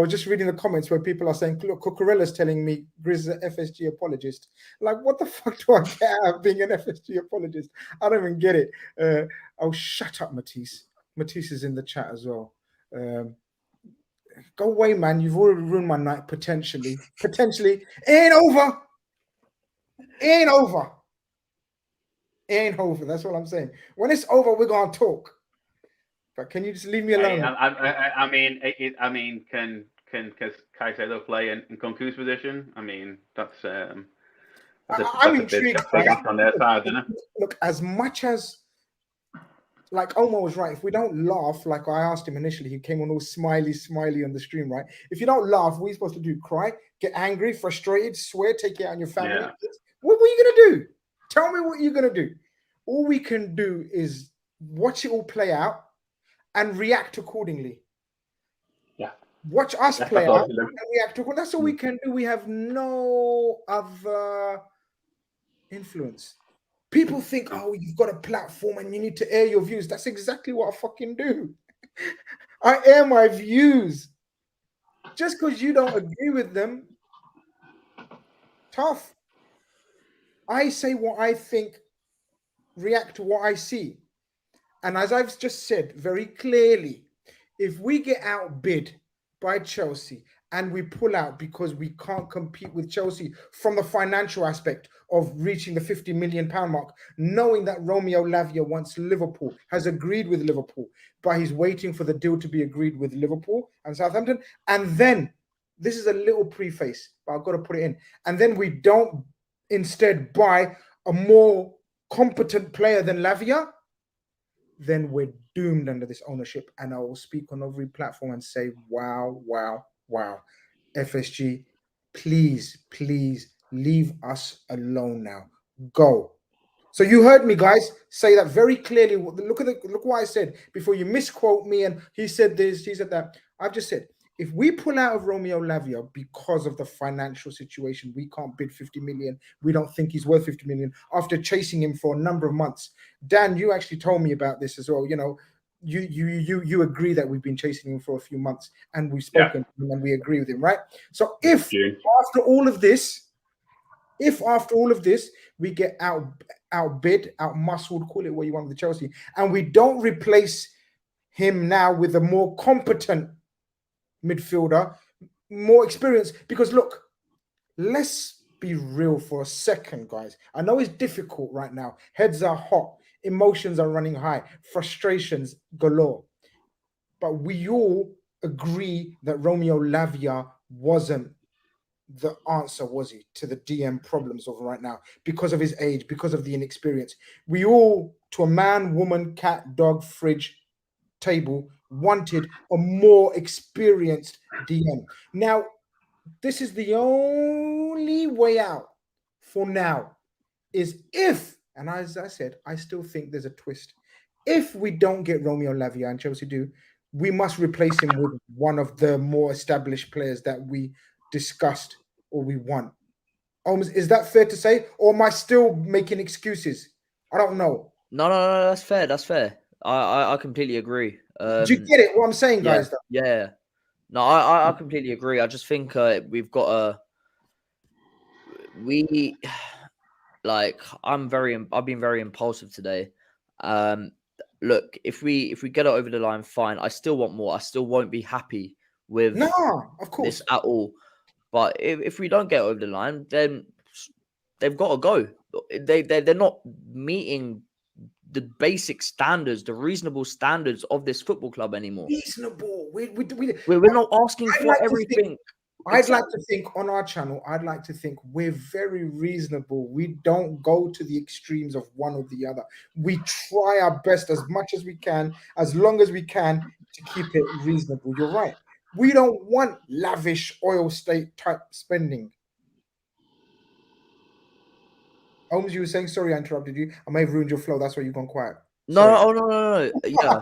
just reading the comments where people are saying, look, Cucurella's telling me Grizz is an FSG apologist. Like, what the fuck do I get out of being an FSG apologist? I don't even get it. Oh, shut up, Matisse. Matisse is in the chat as well. Go away, man. You've already ruined my night, potentially. It ain't over. It ain't over. That's what I'm saying. When it's over, we're going to talk. But can you just leave me alone? I mean, can Caicedo play in Kunku's position? I mean, that's I'm intrigued. Big ask on their side, isn't it? Look, as much as, like Omar was right, if we don't laugh, like I asked him initially, he came on all smiley on the stream, right? If you don't laugh, what are you supposed to do? Cry, get angry, frustrated, swear, take it out on your family? Yeah. What were you gonna do? Tell me what you're gonna do. All we can do is watch it all play out and react accordingly. Yeah. Watch us play out and react accordingly. That's all we can do. We have no other influence. People think, oh, you've got a platform and you need to air your views. That's exactly what I fucking do. I air my views. Just because you don't agree with them, tough. I say what I think, react to what I see. And as I've just said very clearly, if we get outbid by Chelsea and we pull out because we can't compete with Chelsea from the financial aspect of reaching the £50 million mark, knowing that Romeo Lavia wants Liverpool, has agreed with Liverpool, but he's waiting for the deal to be agreed with Liverpool and Southampton. And then, this is a little preface, but I've got to put it in. And then we don't instead buy a more competent player than Lavia, then we're doomed under this ownership. And I will speak on every platform and say, wow, wow, wow. FSG, please, please leave us alone now. Go. So you heard me, guys, say that very clearly. Look what I said before you misquote me. And he said this, he said that. I've just said, if we pull out of Romeo Lavia because of the financial situation, we can't bid 50 million. We don't think he's worth 50 million after chasing him for a number of months. Dan, you actually told me about this as well. You know, you agree that we've been chasing him for a few months and we've spoken to him and we agree with him, right? So if after all of this we get outbid, outmuscled, call it what you want with Chelsea, and we don't replace him now with a more competent midfielder, more experience, because look, let's be real for a second, guys. I know it's difficult right now. Heads are hot, emotions are running high, frustrations galore. But we all agree that Romeo Lavia wasn't the answer, was he, to the DM problems of right now because of his age, because of the inexperience. We all, to a man, woman, cat, dog, fridge, table, wanted a more experienced DM. Now, this is the only way out for now, is if, and as I said, I still think there's a twist. If we don't get Romeo Lavia and Chelsea do, we must replace him with one of the more established players that we discussed or we want. Is that fair to say? Or am I still making excuses? I don't know. No, that's fair. That's fair. I completely agree. Do you get it? What I'm saying, guys? Yeah. No, I completely agree. I just think we've got I've been very impulsive today. Look, if we get it over the line, fine. I still want more. I still won't be happy with of course this at all. But if we don't get over the line, then they've got to go. They're not meeting the basic standards, the reasonable standards of this football club anymore. Reasonable. We're not asking for everything. I'd like to think on our channel, we're very reasonable. We don't go to the extremes of one or the other. We try our best as much as we can, as long as we can, to keep it reasonable. You're right. We don't want lavish oil state type spending. Holmes, you were saying, sorry, I interrupted you. I may have ruined your flow. That's why you've gone quiet. No. Yeah, I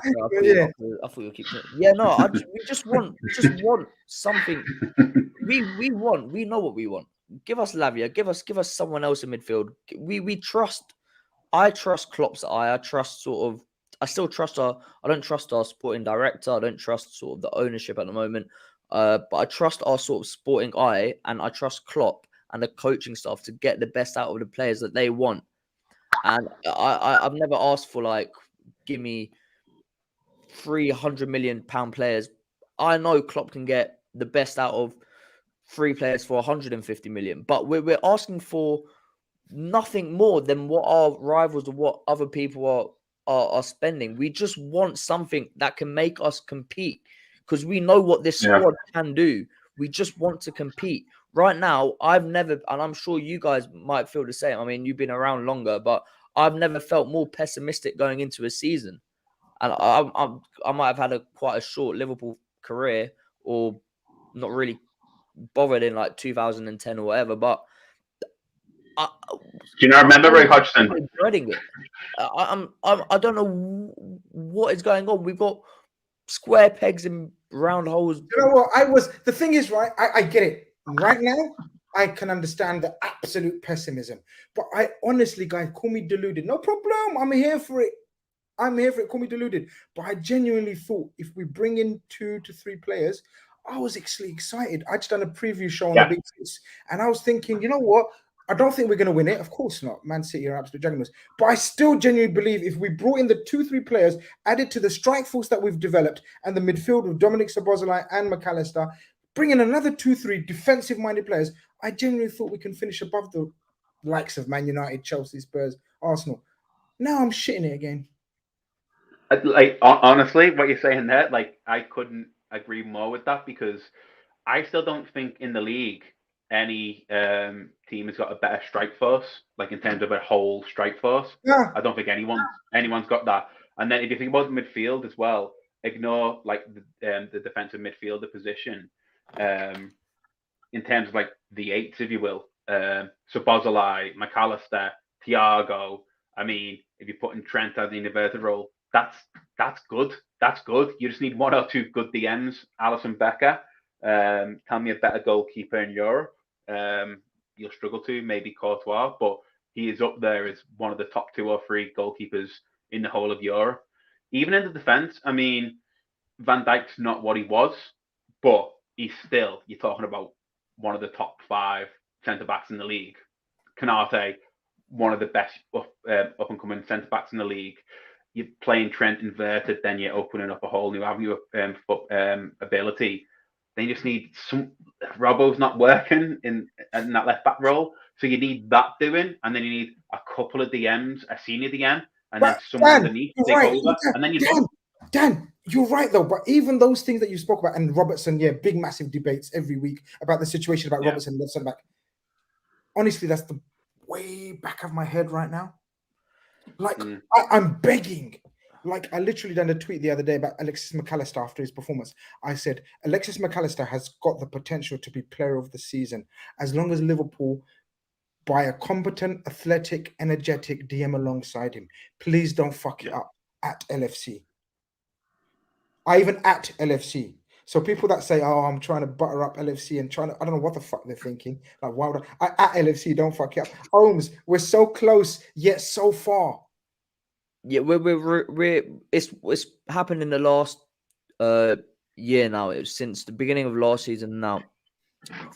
thought you were keeping it. Yeah, no, we just want something. We know what we want. Give us Lavia. Give us someone else in midfield. We trust. I trust Klopp's eye. I still trust I don't trust our sporting director. I don't trust sort of the ownership at the moment. But I trust our sort of sporting eye, and I trust Klopp and the coaching staff to get the best out of the players that they want. And I've never asked for give me £300 million players. I know Klopp can get the best out of 3 players for 150 million, but we're asking for nothing more than what our rivals or what other people are spending. We just want something that can make us compete, because we know what this squad can do. We just want to compete. Right now, I've never, and I'm sure you guys might feel the same. I mean, you've been around longer, but I've never felt more pessimistic going into a season. And I might have had quite a short Liverpool career, or not really bothered in 2010 or whatever. But do you not remember Roy Hodgson? I'm dreading it. I don't know what is going on. We've got square pegs in round holes. You know what? The thing is, right? I get it. Right now, I can understand the absolute pessimism. But I honestly, guys, call me deluded. No problem. I'm here for it. Call me deluded. But I genuinely thought if we bring in 2 to 3 players, I was actually excited. I just done a preview show on the Big Six, and I was thinking, you know what? I don't think we're going to win it. Of course not. Man City are absolute juggernauts. But I still genuinely believe if we brought in the 2-3 players, added to the strike force that we've developed, and the midfield with Dominic Szoboszlai and McAllister, bring in another 2-3 defensive-minded players, I genuinely thought we can finish above the likes of Man United, Chelsea, Spurs, Arsenal. Now I'm shitting it again. Honestly, what you're saying there, I couldn't agree more with that, because I still don't think in the league any team has got a better strike force, in terms of a whole strike force. Yeah. I don't think anyone's got that. And then if you think about the midfield as well, ignore like the defensive midfielder position, in terms of like the eights, if you will. So Bozolai, McAllister, Thiago. I mean, if you put in Trent as the inverted role, that's good. That's good. You just need one or two good DMs. Alisson Becker. Tell me a better goalkeeper in Europe. You'll struggle to, maybe Courtois, but he is up there as one of the top 2 or 3 goalkeepers in the whole of Europe. Even in the defense, I mean, Van Dijk's not what he was, but he's still, you're talking about one of the top 5 centre-backs in the league. Canate, one of the best up-and-coming centre-backs in the league. You're playing Trent inverted, then you're opening up a whole new avenue of ability. Then you just need some. Robbo's not working in that left back role, so you need that doing, and then you need a couple of DMs, a senior DM, and then someone underneath to take over, and then you're done. Dan, you're right though. But even those things that you spoke about, and Robertson, big massive debates every week about the situation about Robertson left centre back. Honestly, that's the way back of my head right now. Like I'm begging. Like I literally done a tweet the other day about Alexis McAllister after his performance. I said Alexis McAllister has got the potential to be player of the season as long as Liverpool buy a competent, athletic, energetic DM alongside him. Please don't fuck it up at LFC. I even at LFC. So people that say, "Oh, I'm trying to butter up LFC and I don't know what the fuck they're thinking. Like, why would I at LFC? Don't fuck it up, Holmes. We're so close yet so far." Yeah, it's happened in the last year now. It was since the beginning of last season now.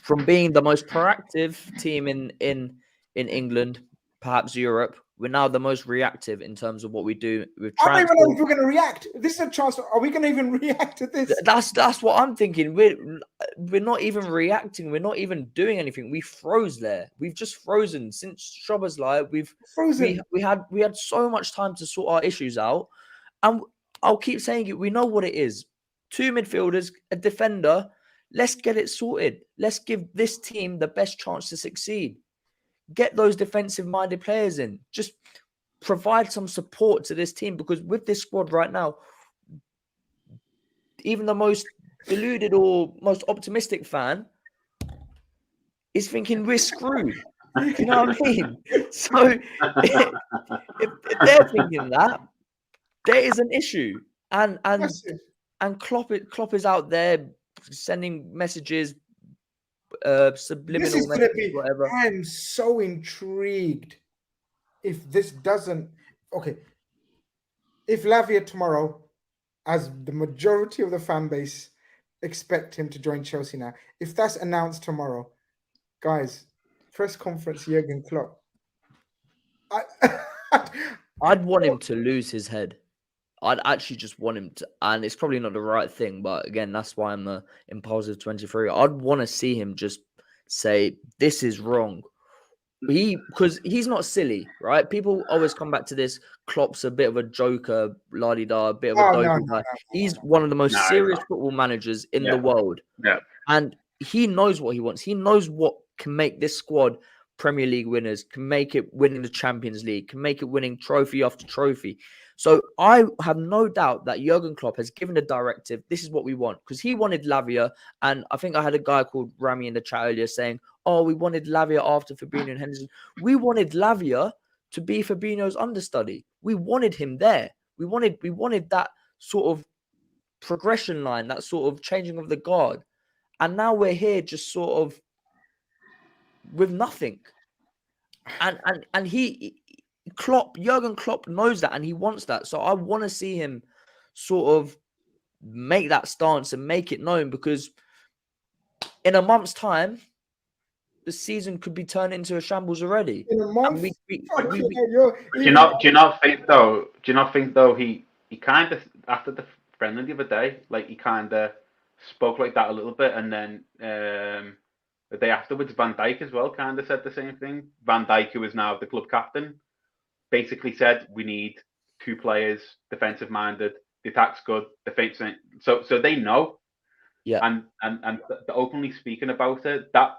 From being the most proactive team in England, perhaps Europe, we're now the most reactive in terms of what we do with I don't even know if we're going to react. This is a chance. Are we going to even react to this? That's what I'm thinking. We're not even reacting. We're not even doing anything. We froze there. We've just frozen since Szoboszlai. We've frozen. We had so much time to sort our issues out, and I'll keep saying it. We know what it is. 2 midfielders, a defender. Let's get it sorted. Let's give this team the best chance to succeed. Get those defensive-minded players in. Just provide some support to this team, because with this squad right now, even the most deluded or most optimistic fan is thinking we're screwed. You know what I mean? So if they're thinking that, there is an issue. And Klopp is out there sending messages, subliminal messages, whatever. I'm so intrigued if this doesn't. Okay, if Lavia tomorrow, as the majority of the fan base expect him to join Chelsea now, if that's announced tomorrow, guys, press conference Jurgen Klopp. I'd want him to lose his head. I'd actually just want him to, and it's probably not the right thing, but again, that's why I'm the impulsive 23. I'd want to see him just say, "This is wrong." Because he's not silly, right? People always come back to this. Klopp's a bit of a joker, la-di-da, a bit of a dopey guy. He's one of the most serious football managers in the world. Yeah. And he knows what he wants. He knows what can make this squad Premier League winners, can make it winning the Champions League, can make it winning trophy after trophy. So I have no doubt that Jurgen Klopp has given a directive. This is what we want, because he wanted Lavia. And I think I had a guy called Rami in the chat earlier saying, "Oh, we wanted Lavia after Fabinho and Henderson." We wanted Lavia to be Fabinho's understudy. We wanted him there. We wanted that sort of progression line, that sort of changing of the guard. And now we're here just sort of with nothing. And Jurgen Klopp knows that, and he wants that. So I want to see him sort of make that stance and make it known, because in a month's time, the season could be turned into a shambles already. In a month? Do you not think though he kind of, after the friendly the other day, like he kind of spoke like that a little bit, and then the day afterwards, Van Dijk as well kind of said the same thing. Van Dijk, who is now the club captain, basically said we need 2 players, defensive minded. The attack's good, defense. So they know. Yeah. And openly speaking about it, that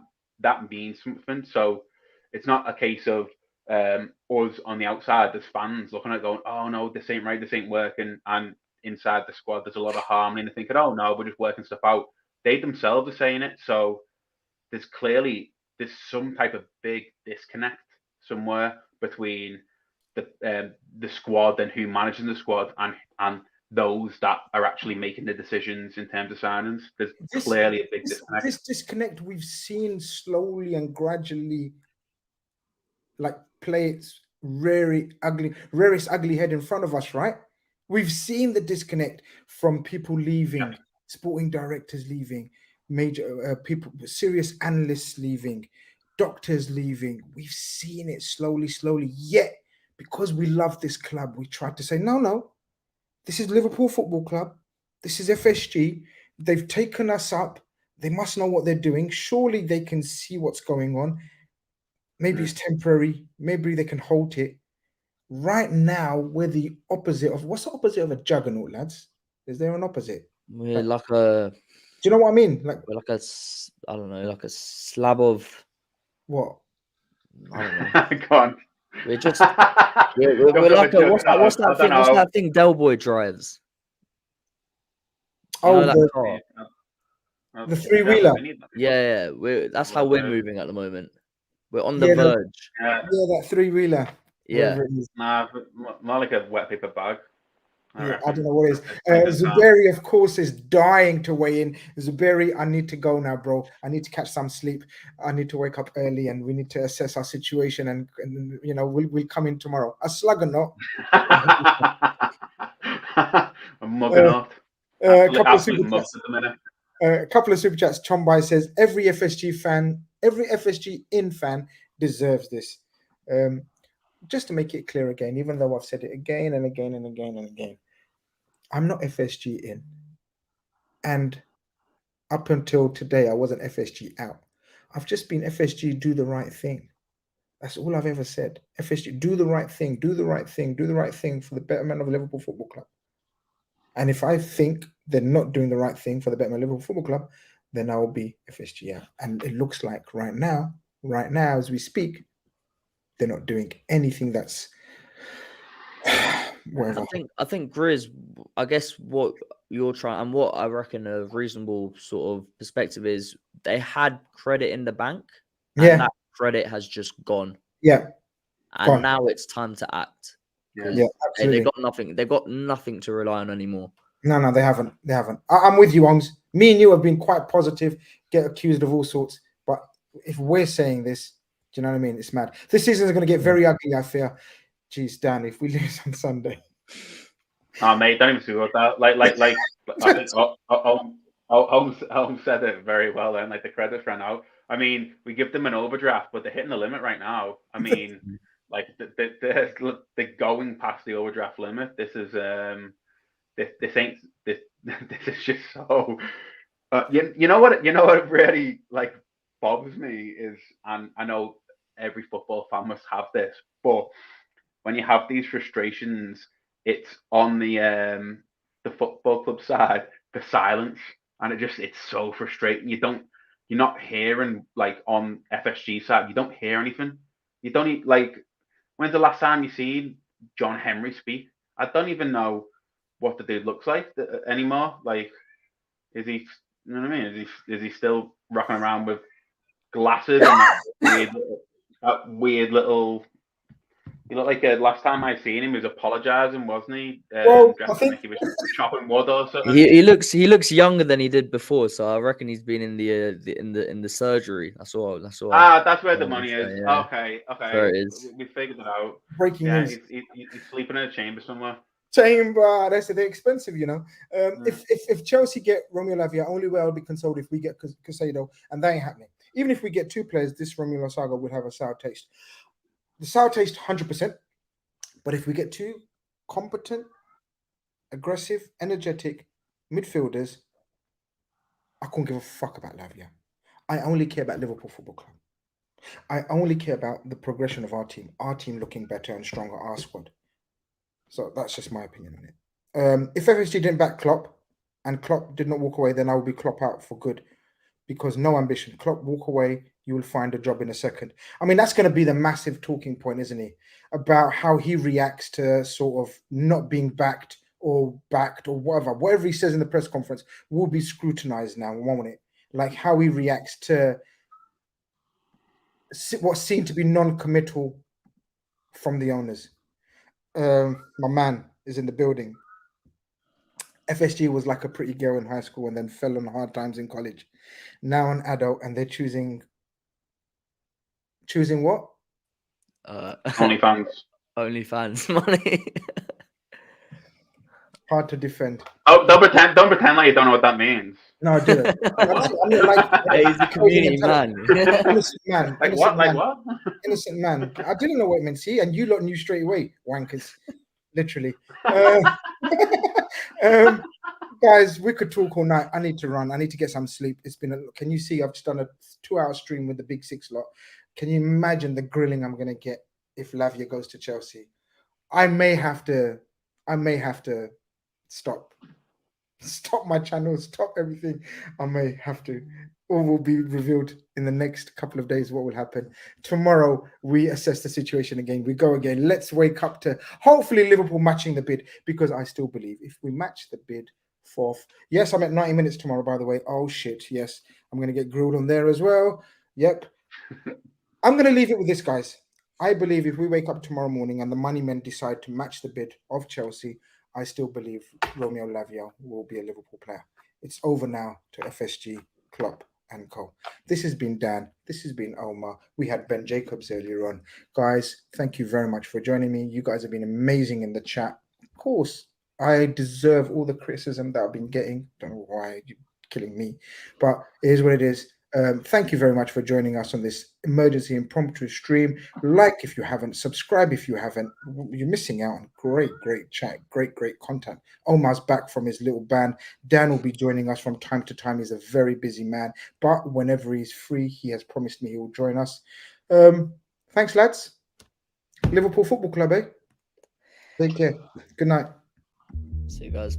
means something. So it's not a case of us on the outside, there's fans looking at it going, oh no, this ain't right, this ain't working, and inside the squad there's a lot of harmony, and they're thinking, oh no, we're just working stuff out. They themselves are saying it, so there's some type of big disconnect somewhere between the squad and who manages the squad and those that are actually making the decisions in terms of signings. There's clearly a big disconnect. This disconnect we've seen slowly and gradually, like, play its rarest ugly head in front of us, right? We've seen the disconnect from people leaving, sporting directors leaving, major people, serious analysts leaving, doctors leaving. We've seen it slowly. Yet, because we love this club, we tried to say, no, this is Liverpool Football Club. This is FSG. They've taken us up. They must know what they're doing. Surely they can see what's going on. Maybe it's temporary. Maybe they can halt it. Right now, we're the opposite of... What's the opposite of a juggernaut, lads? Is there an opposite? We're like a... Do you know what I mean? Like, we're like a... I don't know, like a slab of... What? I don't know. Go on. We're just... we're like a... What's that thing? What's that thing Del Boy drives? Oh, that car? The three-wheeler. Yeah. That's how we're moving at the moment. We're on the verge. Yeah, that three-wheeler. Yeah. Nah, more like a wet paper bag. I don't know what it is. Zuberi, of course, is dying to weigh in. Zuberi, I need to go now, bro. I need to catch some sleep. I need to wake up early, and we need to assess our situation. And you know, we'll come in tomorrow. A slug or not? I'm mugging off. A couple of super chats. Chombai says every FSG fan deserves this. Just to make it clear again, even though I've said it again and again and again and again, I'm not FSG in. And up until today, I wasn't FSG out. I've just been FSG do the right thing. That's all I've ever said. FSG, do the right thing, do the right thing, do the right thing for the betterment of Liverpool Football Club. And if I think they're not doing the right thing for the betterment of Liverpool Football Club, then I will be FSG out. And it looks like right now, as we speak, they're not doing anything that's whatever. I think Grizz, I guess what you're trying, and what I reckon a reasonable sort of perspective is, they had credit in the bank, and that credit has just gone. Yeah. And now it's time to act. Yeah, absolutely. They got nothing. They've got nothing to rely on anymore. No, they haven't. I'm with you, Ongs. Me and you have been quite positive, get accused of all sorts. But if we're saying this, do you know what I mean? It's mad. This season is going to get very ugly, I fear. Jeez, Dan, if we lose on Sunday. Oh, mate, don't even see about that. Like I think Holmes said it very well then. Like, the credits ran out. I mean, we give them an overdraft, but they're hitting the limit right now. I mean, like they're going past the overdraft limit. This is this is just so. You know what really like bothers me is, and I know every football fan must have this, but when you have these frustrations, it's on the football club side, the silence, and it's so frustrating. You're not hearing, like, on FSG side, you don't hear anything. You don't even, like, when's the last time you seen John Henry speak? I don't even know what the dude looks like anymore. Like, is he, you know what I mean? Is he still rocking around with glasses and that weird little? You look like last time I seen him, he was apologising, wasn't he? Well, I think like he was chopping wood or something. He looks younger than he did before, so I reckon he's been in the surgery. That's all. That's where the money is. Yeah. Okay. There it is. We figured it out. Breaking news. He's sleeping in a chamber somewhere. They're expensive, you know. If Chelsea get Romeo Lavia, only way I'll be consoled if we get Caicedo, and that ain't happening. Even if we get two players, this Romeo saga would have a sour taste. The sour taste, 100%. But if we get two competent, aggressive, energetic midfielders, I couldn't give a fuck about Lavia. I only care about Liverpool Football Club. I only care about the progression of our team looking better and stronger, our squad. So that's just my opinion on it. If FSG didn't back Klopp and Klopp did not walk away, then I would be Klopp out for good, because no ambition. Klopp walk away, you will find a job in a second. I mean, that's going to be the massive talking point, isn't it? About how he reacts to sort of not being backed or whatever he says in the press conference will be scrutinized now, won't it? Like how he reacts to what seemed to be non-committal from the owners. My man is in the building. FSG was like a pretty girl in high school and then fell on hard times in college. Now an adult, and they're choosing what? OnlyFans. OnlyFans money. Hard to defend. Oh, don't pretend like you don't know what that means. No, I do. I mean, like, He's a community man. Innocent man. Like innocent what? man, Like what? Innocent man. I didn't know what it meant. See, and you lot knew straight away, wankers. Literally. Guys, we could talk all night. I need to run. I need to get some sleep. It's been can you see I've just done a 2-hour stream with the Big Six lot. Can you imagine the grilling I'm gonna get if Lavia goes to Chelsea? I may have to stop my channel, stop everything. I may have to. All will be revealed in the next couple of days what will happen. Tomorrow, we assess the situation again. We go again. Let's wake up to hopefully Liverpool matching the bid, because I still believe if we match the bid, fourth. Yes, I'm at 90 minutes tomorrow, by the way. Oh, shit. Yes, I'm going to get grilled on there as well. Yep. I'm going to leave it with this, guys. I believe if we wake up tomorrow morning and the money men decide to match the bid of Chelsea, I still believe Romeo Lavia will be a Liverpool player. It's over now to FSG, Klopp and Co. This has been Dan. This has been Omar. We had Ben Jacobs earlier on. Guys, thank you very much for joining me. You guys have been amazing in the chat. Of course, I deserve all the criticism that I've been getting. Don't know why you're killing me, but it is what it is. Thank you very much for joining us on this emergency impromptu stream. Like if you haven't, subscribe if you haven't. You're missing out on great chat, great content. Omar's back from his little band. Dan will be joining us from time to time. He's a very busy man, but whenever he's free, he has promised me he will join us. Thanks, lads. Liverpool Football Club, eh? Take care. Good night. See you guys.